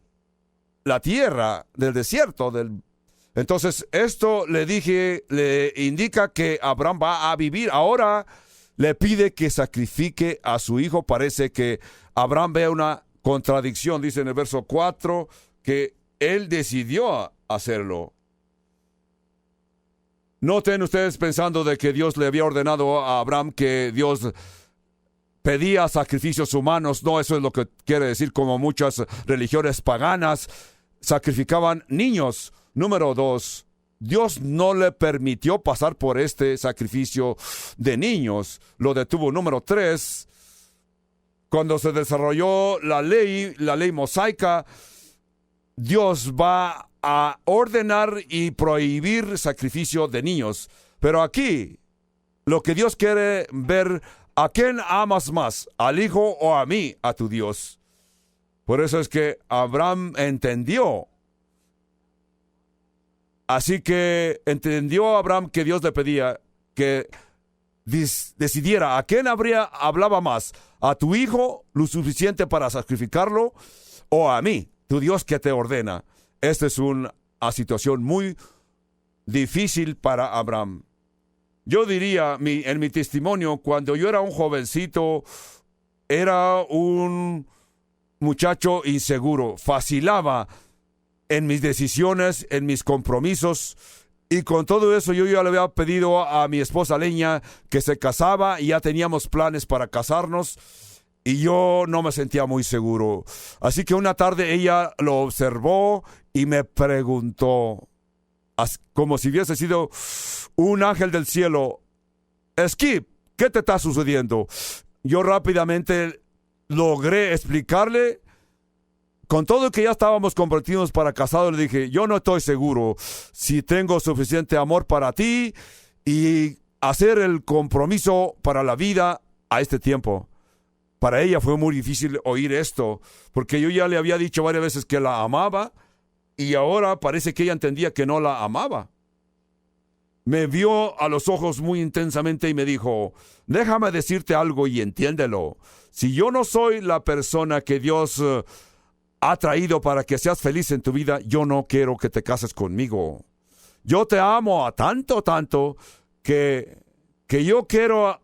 la tierra, del desierto. Entonces, esto le indica que Abraham va a vivir. Ahora le pide que sacrifique a su hijo. Parece que Abraham ve una contradicción. Dice en el verso 4 que él decidió hacerlo. Noten ustedes pensando de que Dios le había ordenado a Abraham que Dios pedía sacrificios humanos. No, eso es lo que quiere decir, como muchas religiones paganas sacrificaban niños. Número 2, Dios no le permitió pasar por este sacrificio de niños. Lo detuvo. Número 3, cuando se desarrolló la ley mosaica, Dios va a ordenar y prohibir sacrificio de niños. Pero aquí, lo que Dios quiere ver: ¿a quién amas más? ¿Al hijo o a mí, a tu Dios? Por eso es que Abraham entendió. Así que entendió Abraham que Dios le pedía que decidiera a quién hablaba más: ¿a tu hijo, lo suficiente para sacrificarlo, o a mí, tu Dios que te ordena? Esta es una situación muy difícil para Abraham. Yo diría, en mi testimonio, cuando yo era un jovencito, era un muchacho inseguro, vacilaba en mis decisiones, en mis compromisos, y con todo eso yo ya le había pedido a mi esposa Leña que se casaba, y ya teníamos planes para casarnos, y yo no me sentía muy seguro. Así que una tarde ella lo observó y me preguntó, como si hubiese sido un ángel del cielo: Skip, ¿qué te está sucediendo? Yo rápidamente logré explicarle. Con todo que ya estábamos comprometidos para casados, le dije: yo no estoy seguro si tengo suficiente amor para ti y hacer el compromiso para la vida a este tiempo. Para ella fue muy difícil oír esto, porque yo ya le había dicho varias veces que la amaba, y ahora parece que ella entendía que no la amaba. Me vio a los ojos muy intensamente y me dijo: déjame decirte algo y entiéndelo. Si yo no soy la persona que Dios ha traído para que seas feliz en tu vida, yo no quiero que te cases conmigo. Yo te amo a tanto que yo quiero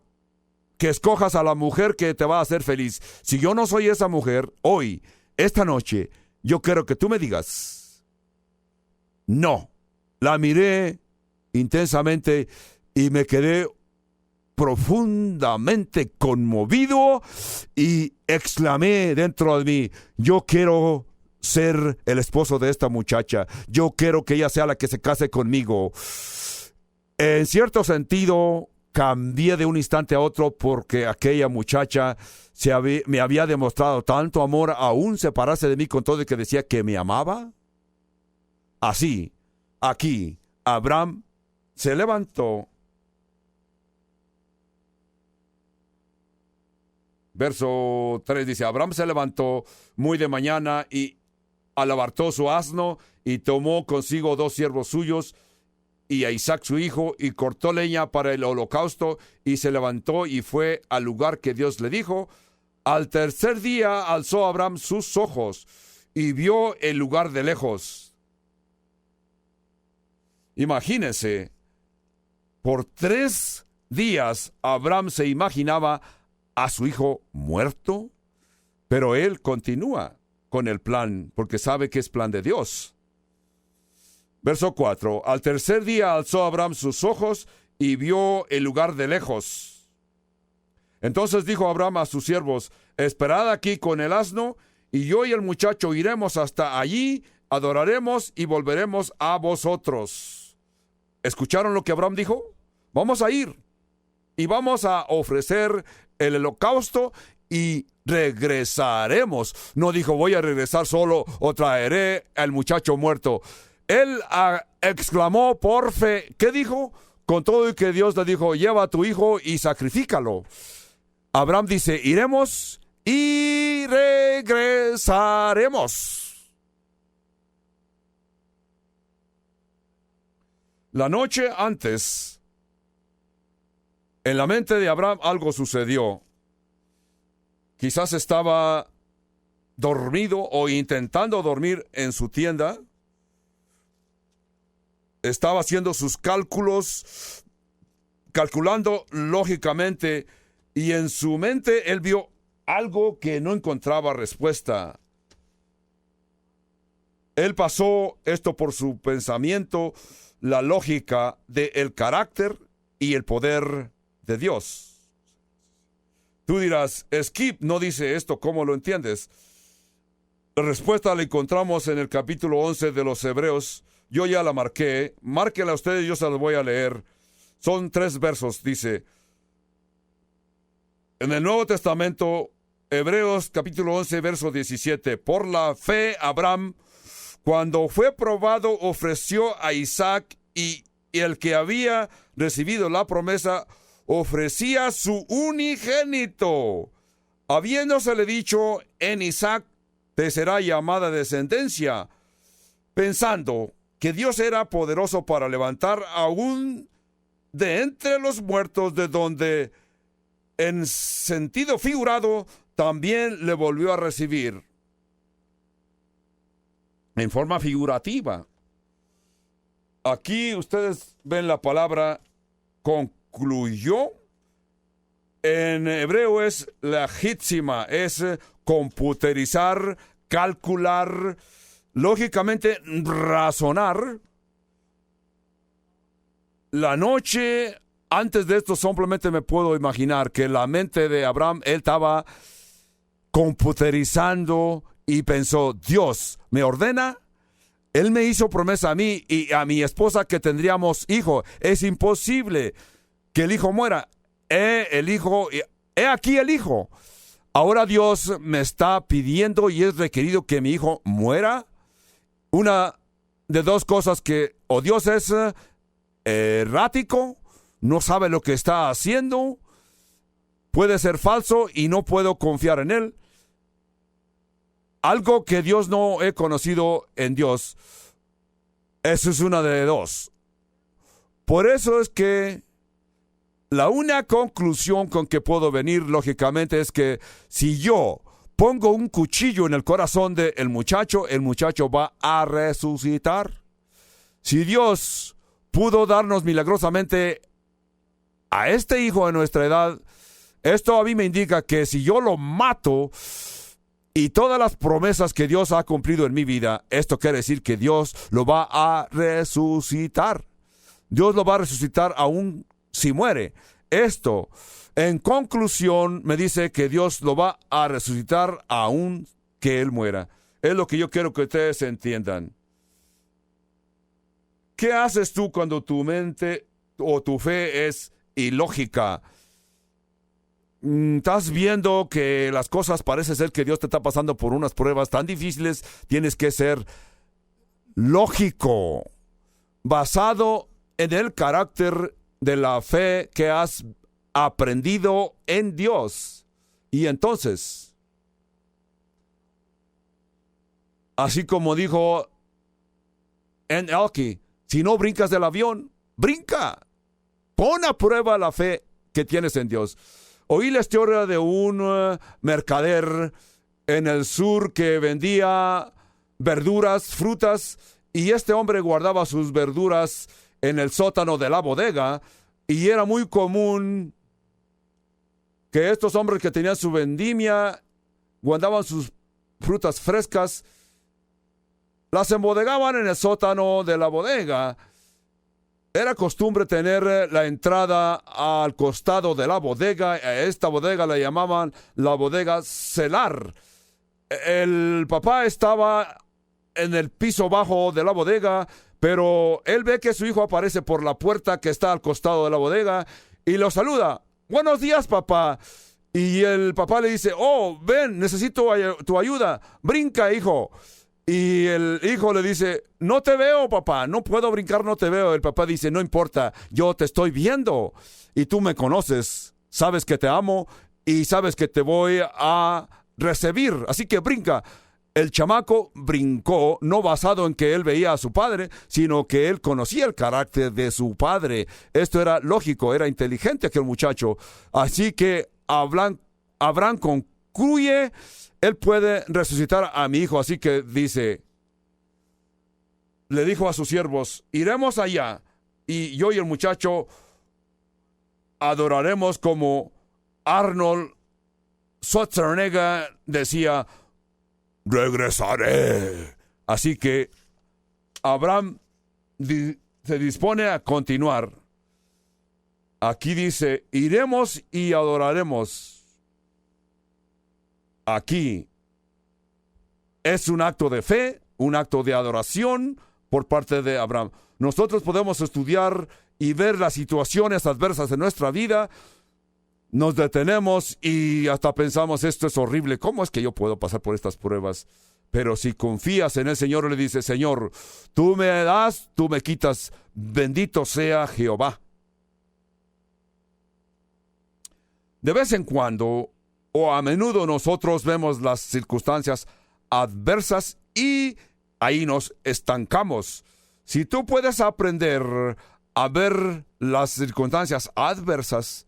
que escojas a la mujer que te va a hacer feliz. Si yo no soy esa mujer, hoy, esta noche, yo quiero que tú me digas no. La miré intensamente y me quedé profundamente conmovido y exclamé dentro de mí: yo quiero ser el esposo de esta muchacha. Yo quiero que ella sea la que se case conmigo. En cierto sentido, cambié de un instante a otro, porque aquella muchacha me había demostrado tanto amor, aún separarse de mí, con todo y que decía que me amaba. Así, aquí, Abraham se levantó. Verso 3 dice: Abraham se levantó muy de mañana y alabartó su asno, y tomó consigo 2 siervos suyos y a Isaac su hijo, y cortó leña para el holocausto, y se levantó y fue al lugar que Dios le dijo. Al tercer día alzó Abraham sus ojos y vio el lugar de lejos. Imagínense, por 3 días Abraham se imaginaba a su hijo muerto, pero él continúa con el plan, porque sabe que es plan de Dios. Verso 4. Al tercer día alzó Abraham sus ojos y vio el lugar de lejos. Entonces dijo Abraham a sus siervos: esperad aquí con el asno, y yo y el muchacho iremos hasta allí, adoraremos y volveremos a vosotros. ¿Escucharon lo que Abraham dijo? Vamos a ir y vamos a ofrecer el holocausto y regresaremos. No dijo: voy a regresar solo o traeré al muchacho muerto. Él exclamó por fe. ¿Qué dijo? Con todo y que Dios le dijo: lleva a tu hijo y sacrifícalo. Abraham dice: iremos y regresaremos. La noche antes, en la mente de Abraham algo sucedió. Quizás estaba dormido o intentando dormir en su tienda. Estaba haciendo sus cálculos, calculando lógicamente, y en su mente él vio algo que no encontraba respuesta. Él pasó esto por su pensamiento, la lógica del carácter y el poder de Dios. Tú dirás, Skip no dice esto, ¿cómo lo entiendes? La respuesta la encontramos en el capítulo 11 de los Hebreos. Yo ya la marqué. Márquenla ustedes, yo se las voy a leer. Son 3 versos, dice. En el Nuevo Testamento, Hebreos capítulo 11, verso 17. Por la fe, Abraham, cuando fue probado, ofreció a Isaac, y el que había recibido la promesa ofrecía su unigénito, habiéndosele dicho, en Isaac te será llamada descendencia, pensando que Dios era poderoso para levantar aún de entre los muertos, de donde, en sentido figurado, también le volvió a recibir. En forma figurativa. Aquí ustedes ven la palabra concluyó. En hebreo es legítima, es computerizar, calcular, lógicamente razonar. La noche antes de esto simplemente me puedo imaginar que la mente de Abraham, él estaba computerizando y pensó, Dios me ordena, Él me hizo promesa a mí y a mi esposa que tendríamos hijo. Es imposible que el hijo muera. He aquí el hijo. Ahora Dios me está pidiendo y es requerido que mi hijo muera. Una de 2 cosas, que o Dios es errático, no sabe lo que está haciendo, puede ser falso y no puedo confiar en Él. Algo que Dios no he conocido en Dios. Eso es una de 2. Por eso es que la única conclusión con que puedo venir, lógicamente, es que si yo pongo un cuchillo en el corazón del muchacho, el muchacho va a resucitar. Si Dios pudo darnos milagrosamente a este hijo de nuestra edad, esto a mí me indica que si yo lo mato y todas las promesas que Dios ha cumplido en mi vida, esto quiere decir que Dios lo va a resucitar. Dios lo va a resucitar aún si muere. Esto, en conclusión, me dice que Dios lo va a resucitar aún que Él muera. Es lo que yo quiero que ustedes entiendan. ¿Qué haces tú cuando tu mente o tu fe es ilógica? Estás viendo que las cosas parece ser que Dios te está pasando por unas pruebas tan difíciles. Tienes que ser lógico, basado en el carácter de la fe que has aprendido en Dios. Y entonces, así como dijo en Elke, si no brincas del avión, brinca. Pon a prueba la fe que tienes en Dios. Oí la historia de un mercader en el sur que vendía verduras, frutas, y este hombre guardaba sus verduras en el sótano de la bodega, y era muy común que estos hombres que tenían su vendimia guardaban sus frutas frescas, las embodegaban en el sótano de la bodega. Era costumbre tener la entrada al costado de la bodega. A esta bodega la llamaban la bodega celar. El papá estaba en el piso bajo de la bodega, pero él ve que su hijo aparece por la puerta que está al costado de la bodega y lo saluda. Buenos días, papá. Y el papá le dice, oh, ven, necesito tu ayuda. Brinca, hijo. Y el hijo le dice, no te veo, papá, no puedo brincar, no te veo. El papá dice, no importa, yo te estoy viendo y tú me conoces, sabes que te amo y sabes que te voy a recibir. Así que brinca. El chamaco brincó, no basado en que él veía a su padre, sino que él conocía el carácter de su padre. Esto era lógico, era inteligente aquel muchacho. Así que Abraham concluye, él puede resucitar a mi hijo. Así que le dijo a sus siervos, iremos allá, y yo y el muchacho adoraremos como Arnold Schwarzenegger decía, regresaré. Así que Abraham se dispone a continuar. Aquí dice, iremos y adoraremos. Aquí es un acto de fe, un acto de adoración por parte de Abraham. Nosotros podemos estudiar y ver las situaciones adversas de nuestra vida. Nos detenemos y hasta pensamos, esto es horrible, ¿cómo es que yo puedo pasar por estas pruebas? Pero si confías en el Señor, le dices, Señor, tú me das, tú me quitas, bendito sea Jehová. De vez en cuando, o a menudo, nosotros vemos las circunstancias adversas y ahí nos estancamos. Si tú puedes aprender a ver las circunstancias adversas,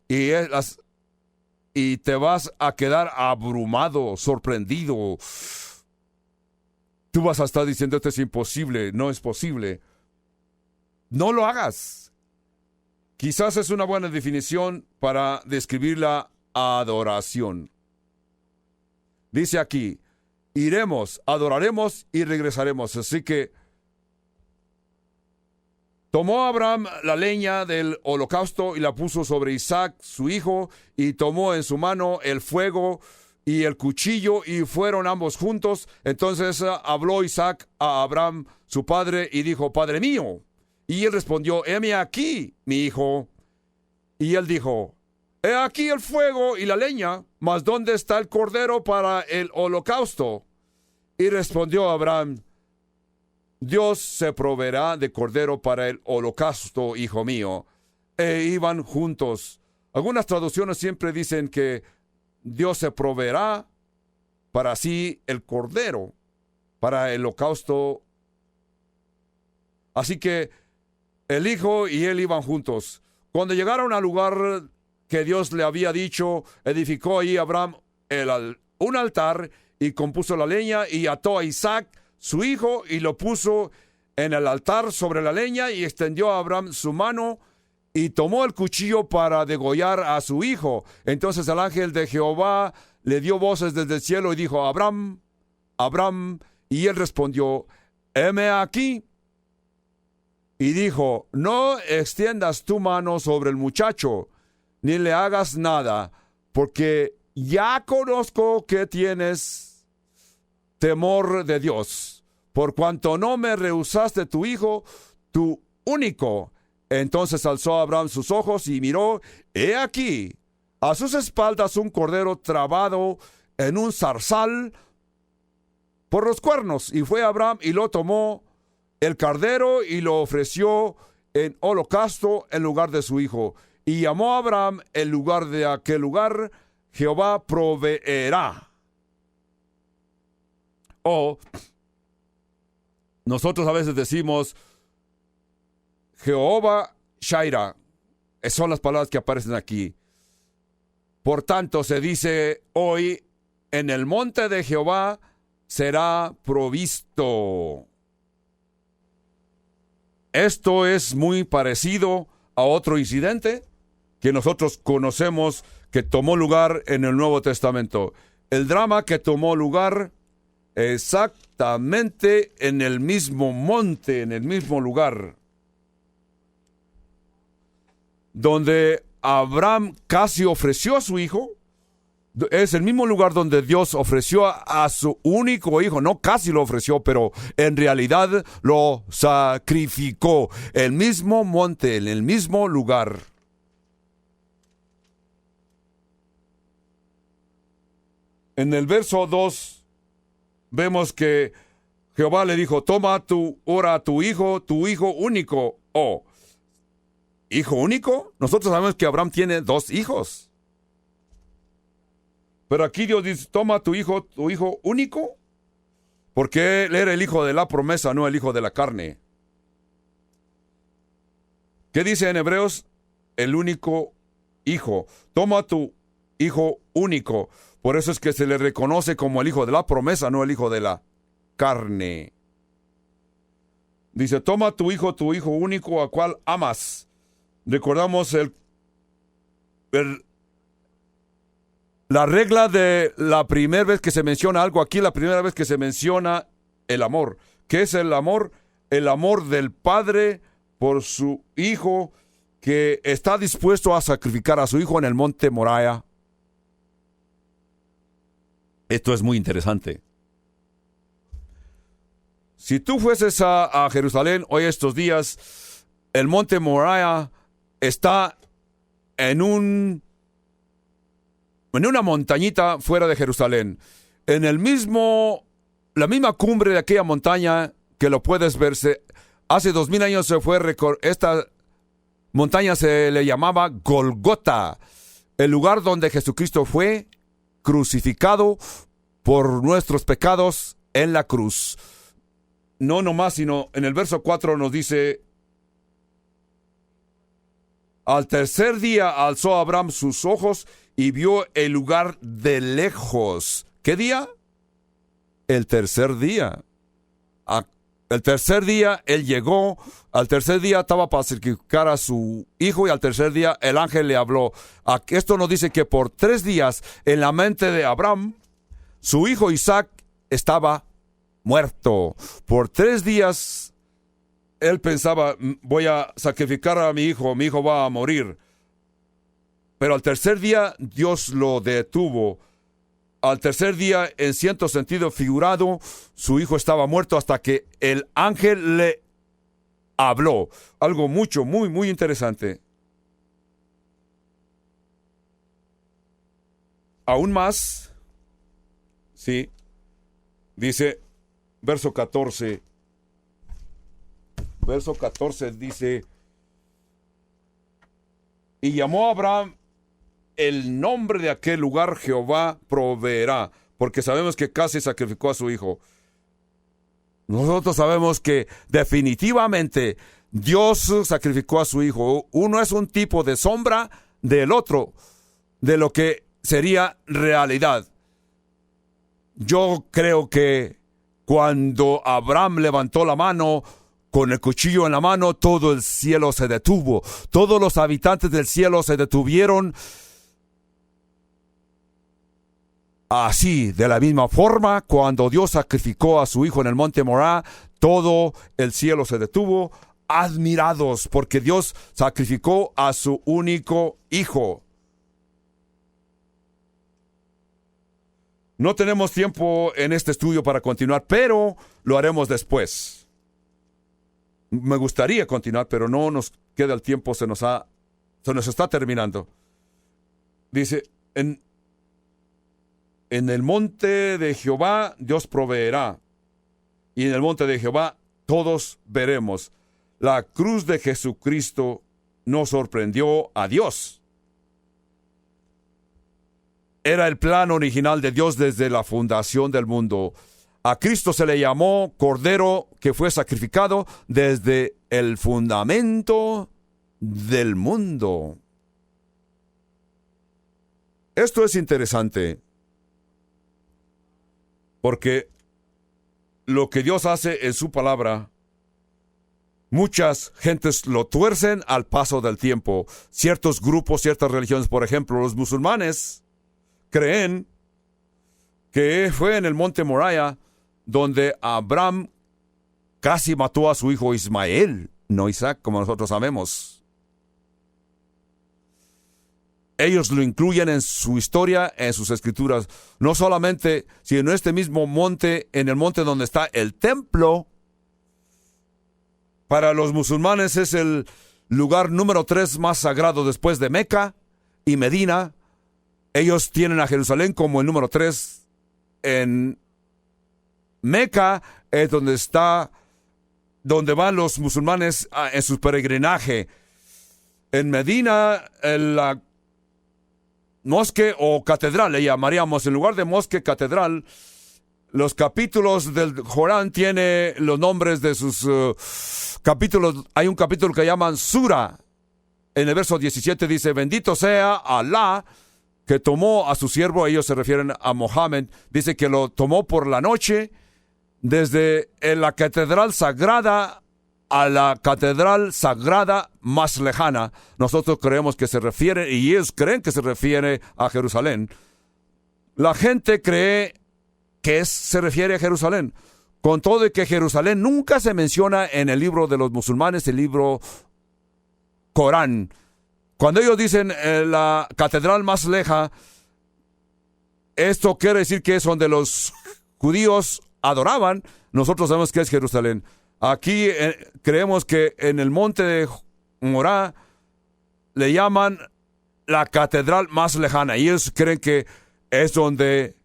y te vas a quedar abrumado, sorprendido. Tú vas a estar diciendo, esto es imposible, no es posible. No lo hagas. Quizás es una buena definición para describir la adoración. Dice aquí, iremos, adoraremos y regresaremos. Así que tomó Abraham la leña del holocausto y la puso sobre Isaac, su hijo, y tomó en su mano el fuego y el cuchillo, y fueron ambos juntos. Entonces habló Isaac a Abraham, su padre, y dijo, Padre mío. Y él respondió, heme aquí, mi hijo. Y él dijo, he aquí el fuego y la leña, mas ¿dónde está el cordero para el holocausto? Y respondió Abraham, Dios se proveerá de cordero para el holocausto, hijo mío. E iban juntos. Algunas traducciones siempre dicen que Dios se proveerá para sí el cordero para el holocausto. Así que el hijo y él iban juntos. Cuando llegaron al lugar que Dios le había dicho, edificó ahí Abraham un altar y compuso la leña y ató a Isaac, su hijo, y lo puso en el altar sobre la leña, y extendió a Abraham su mano y tomó el cuchillo para degollar a su hijo. Entonces el ángel de Jehová le dio voces desde el cielo y dijo, Abraham, Abraham, y él respondió, heme aquí. Y dijo, no extiendas tu mano sobre el muchacho, ni le hagas nada, porque ya conozco que tienes temor de Dios, por cuanto no me rehusaste tu hijo, tu único. Entonces alzó Abraham sus ojos y miró, he aquí, a sus espaldas un cordero trabado en un zarzal por los cuernos. Y fue Abraham y lo tomó el cordero y lo ofreció en holocausto en lugar de su hijo. Y llamó a Abraham el lugar de aquel lugar, Jehová proveerá. O nosotros a veces decimos Jehová Shaira. Son las palabras que aparecen aquí. Por tanto, se dice hoy, en el monte de Jehová será provisto. Esto es muy parecido a otro incidente que nosotros conocemos que tomó lugar en el Nuevo Testamento. El drama que tomó lugar exactamente en el mismo monte, en el mismo lugar, donde Abraham casi ofreció a su hijo. Es el mismo lugar donde Dios ofreció a su único hijo. No casi lo ofreció, pero en realidad lo sacrificó. El mismo monte, en el mismo lugar. En el verso 2 vemos que Jehová le dijo, toma ahora a tu hijo único. ¿Hijo único? Nosotros sabemos que Abraham tiene 2 hijos. Pero aquí Dios dice, toma tu hijo único, porque él era el hijo de la promesa, no el hijo de la carne. ¿Qué dice en Hebreos? El único hijo. Toma tu hijo único. Por eso es que se le reconoce como el hijo de la promesa, no el hijo de la carne. Dice, toma tu hijo único, a cual amas. Recordamos la regla de la primera vez que se menciona algo aquí, la primera vez que se menciona el amor. ¿Qué es el amor? El amor del Padre por su Hijo, que está dispuesto a sacrificar a su Hijo en el monte Moriah. Esto es muy interesante. Si tú fueses a Jerusalén hoy estos días, el monte Moriah está en una montañita fuera de Jerusalén. En la misma cumbre de aquella montaña que lo puedes ver. Hace 2000 años se fue, esta montaña se le llamaba Golgota, el lugar donde Jesucristo fue crucificado por nuestros pecados en la cruz. No nomás, sino en el verso 4 nos dice, al tercer día alzó Abraham sus ojos y vio el lugar de lejos. ¿Qué día? El tercer día. El tercer día él llegó, al tercer día estaba para sacrificar a su hijo y al tercer día el ángel le habló. Esto nos dice que por 3 días en la mente de Abraham, su hijo Isaac estaba muerto. Por 3 días él pensaba, voy a sacrificar a mi hijo va a morir. Pero al tercer día Dios lo detuvo. Al tercer día, en cierto sentido figurado, su hijo estaba muerto hasta que el ángel le habló. Algo muy interesante. Aún más, sí, dice, verso 14. Verso 14 dice, y llamó a Abraham el nombre de aquel lugar, Jehová proveerá, porque sabemos que casi sacrificó a su hijo. Nosotros sabemos que definitivamente Dios sacrificó a su hijo. Uno es un tipo de sombra del otro, de lo que sería realidad. Yo creo que cuando Abraham levantó la mano, con el cuchillo en la mano, todo el cielo se detuvo. Todos los habitantes del cielo se detuvieron. Así, de la misma forma, cuando Dios sacrificó a su hijo en el monte Moriah, todo el cielo se detuvo, admirados, porque Dios sacrificó a su único hijo. No tenemos tiempo en este estudio para continuar, pero lo haremos después. Me gustaría continuar, pero no nos queda el tiempo, se nos está terminando. Dice, en el monte de Jehová Dios proveerá, y en el monte de Jehová todos veremos. La cruz de Jesucristo nos sorprendió a Dios. Era el plan original de Dios desde la fundación del mundo. A Cristo se le llamó Cordero que fue sacrificado desde el fundamento del mundo. Esto es interesante, porque lo que Dios hace en su palabra, muchas gentes lo tuercen al paso del tiempo. Ciertos grupos, ciertas religiones, por ejemplo, los musulmanes, creen que fue en el monte Moriah donde Abraham casi mató a su hijo Ismael, no Isaac, como nosotros sabemos. Ellos lo incluyen en su historia, en sus escrituras. No solamente, sino en este mismo monte, en el monte donde está el templo. Para los musulmanes es el lugar número 3 más sagrado después de Meca y Medina. Ellos tienen a Jerusalén como el número 3. En Meca es donde van los musulmanes en su peregrinaje. En Medina, mosque o catedral, le llamaríamos, en lugar de mosque, catedral. Los capítulos del Corán tiene los nombres de sus capítulos. Hay un capítulo que llaman Sura. En el verso 17 dice: bendito sea Alá, que tomó a su siervo, ellos se refieren a Mohammed, dice que lo tomó por la noche desde la catedral sagrada a la catedral sagrada más lejana. Nosotros creemos que se refiere, y ellos creen que se refiere a Jerusalén. La gente cree que se refiere a Jerusalén, con todo de que Jerusalén nunca se menciona en el libro de los musulmanes, el libro Corán. Cuando ellos dicen la catedral más leja, esto quiere decir que es donde los judíos adoraban. Nosotros sabemos que es Jerusalén. Aquí creemos que en el monte de Morá le llaman la catedral más lejana, y ellos creen que es donde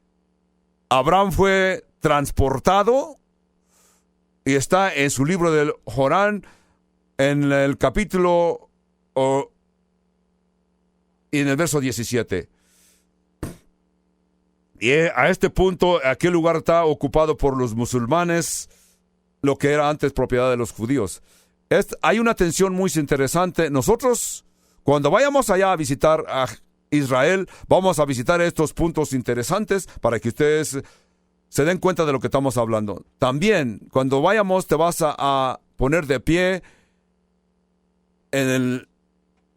Abraham fue transportado, y está en su libro del Corán, en el capítulo y en el verso 17. Y a este punto, aquel lugar está ocupado por los musulmanes, lo que era antes propiedad de los judíos. Hay una tensión muy interesante. Nosotros, cuando vayamos allá a visitar a Israel, vamos a visitar estos puntos interesantes para que ustedes se den cuenta de lo que estamos hablando. También, cuando vayamos, te vas a poner de pie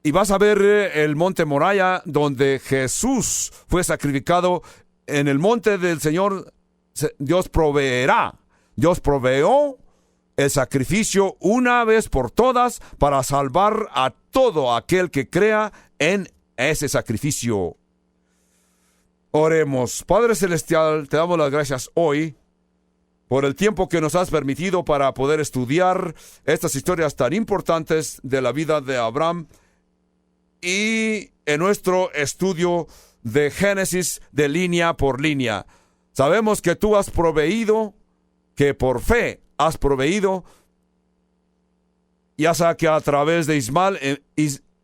y vas a ver el monte Moriah, donde Jesús fue sacrificado. En el monte del Señor, Dios proveerá. Dios proveó el sacrificio una vez por todas para salvar a todo aquel que crea en ese sacrificio. Oremos. Padre Celestial, te damos las gracias hoy por el tiempo que nos has permitido para poder estudiar estas historias tan importantes de la vida de Abraham, y en nuestro estudio de Génesis de línea por línea. Sabemos que tú has proveído, que por fe has proveído, ya sea que a través de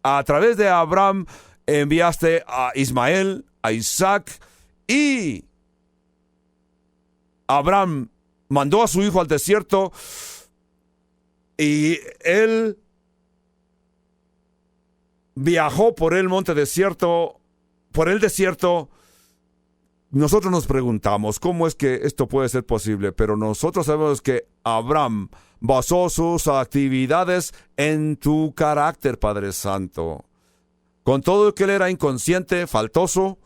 a través de Abraham enviaste a Ismael, a Isaac, y Abraham mandó a su hijo al desierto, y él viajó por el monte desierto, por el desierto. Nosotros nos preguntamos cómo es que esto puede ser posible, pero nosotros sabemos que Abraham basó sus actividades en tu carácter, Padre Santo. Con todo que él era inconsciente, faltoso,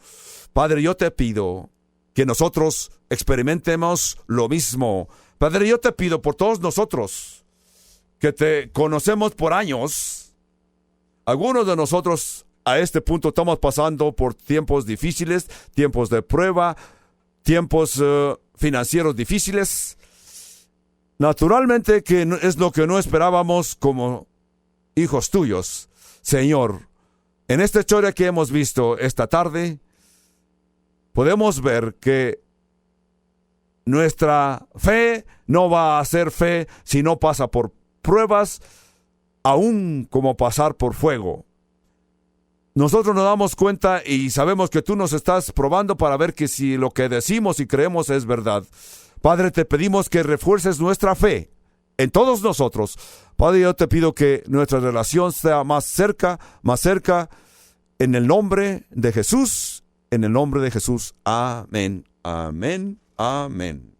Padre, yo te pido que nosotros experimentemos lo mismo. Padre, yo te pido por todos nosotros que te conocemos por años. Algunos de nosotros a este punto estamos pasando por tiempos difíciles, tiempos de prueba, tiempos financieros difíciles. Naturalmente que es lo que no esperábamos como hijos tuyos. Señor, en esta historia que hemos visto esta tarde, podemos ver que nuestra fe no va a ser fe si no pasa por pruebas, aún como pasar por fuego. Nosotros nos damos cuenta y sabemos que tú nos estás probando para ver que si lo que decimos y creemos es verdad. Padre, te pedimos que refuerces nuestra fe en todos nosotros. Padre, yo te pido que nuestra relación sea más cerca, en el nombre de Jesús, en el nombre de Jesús. Amén, amén, amén.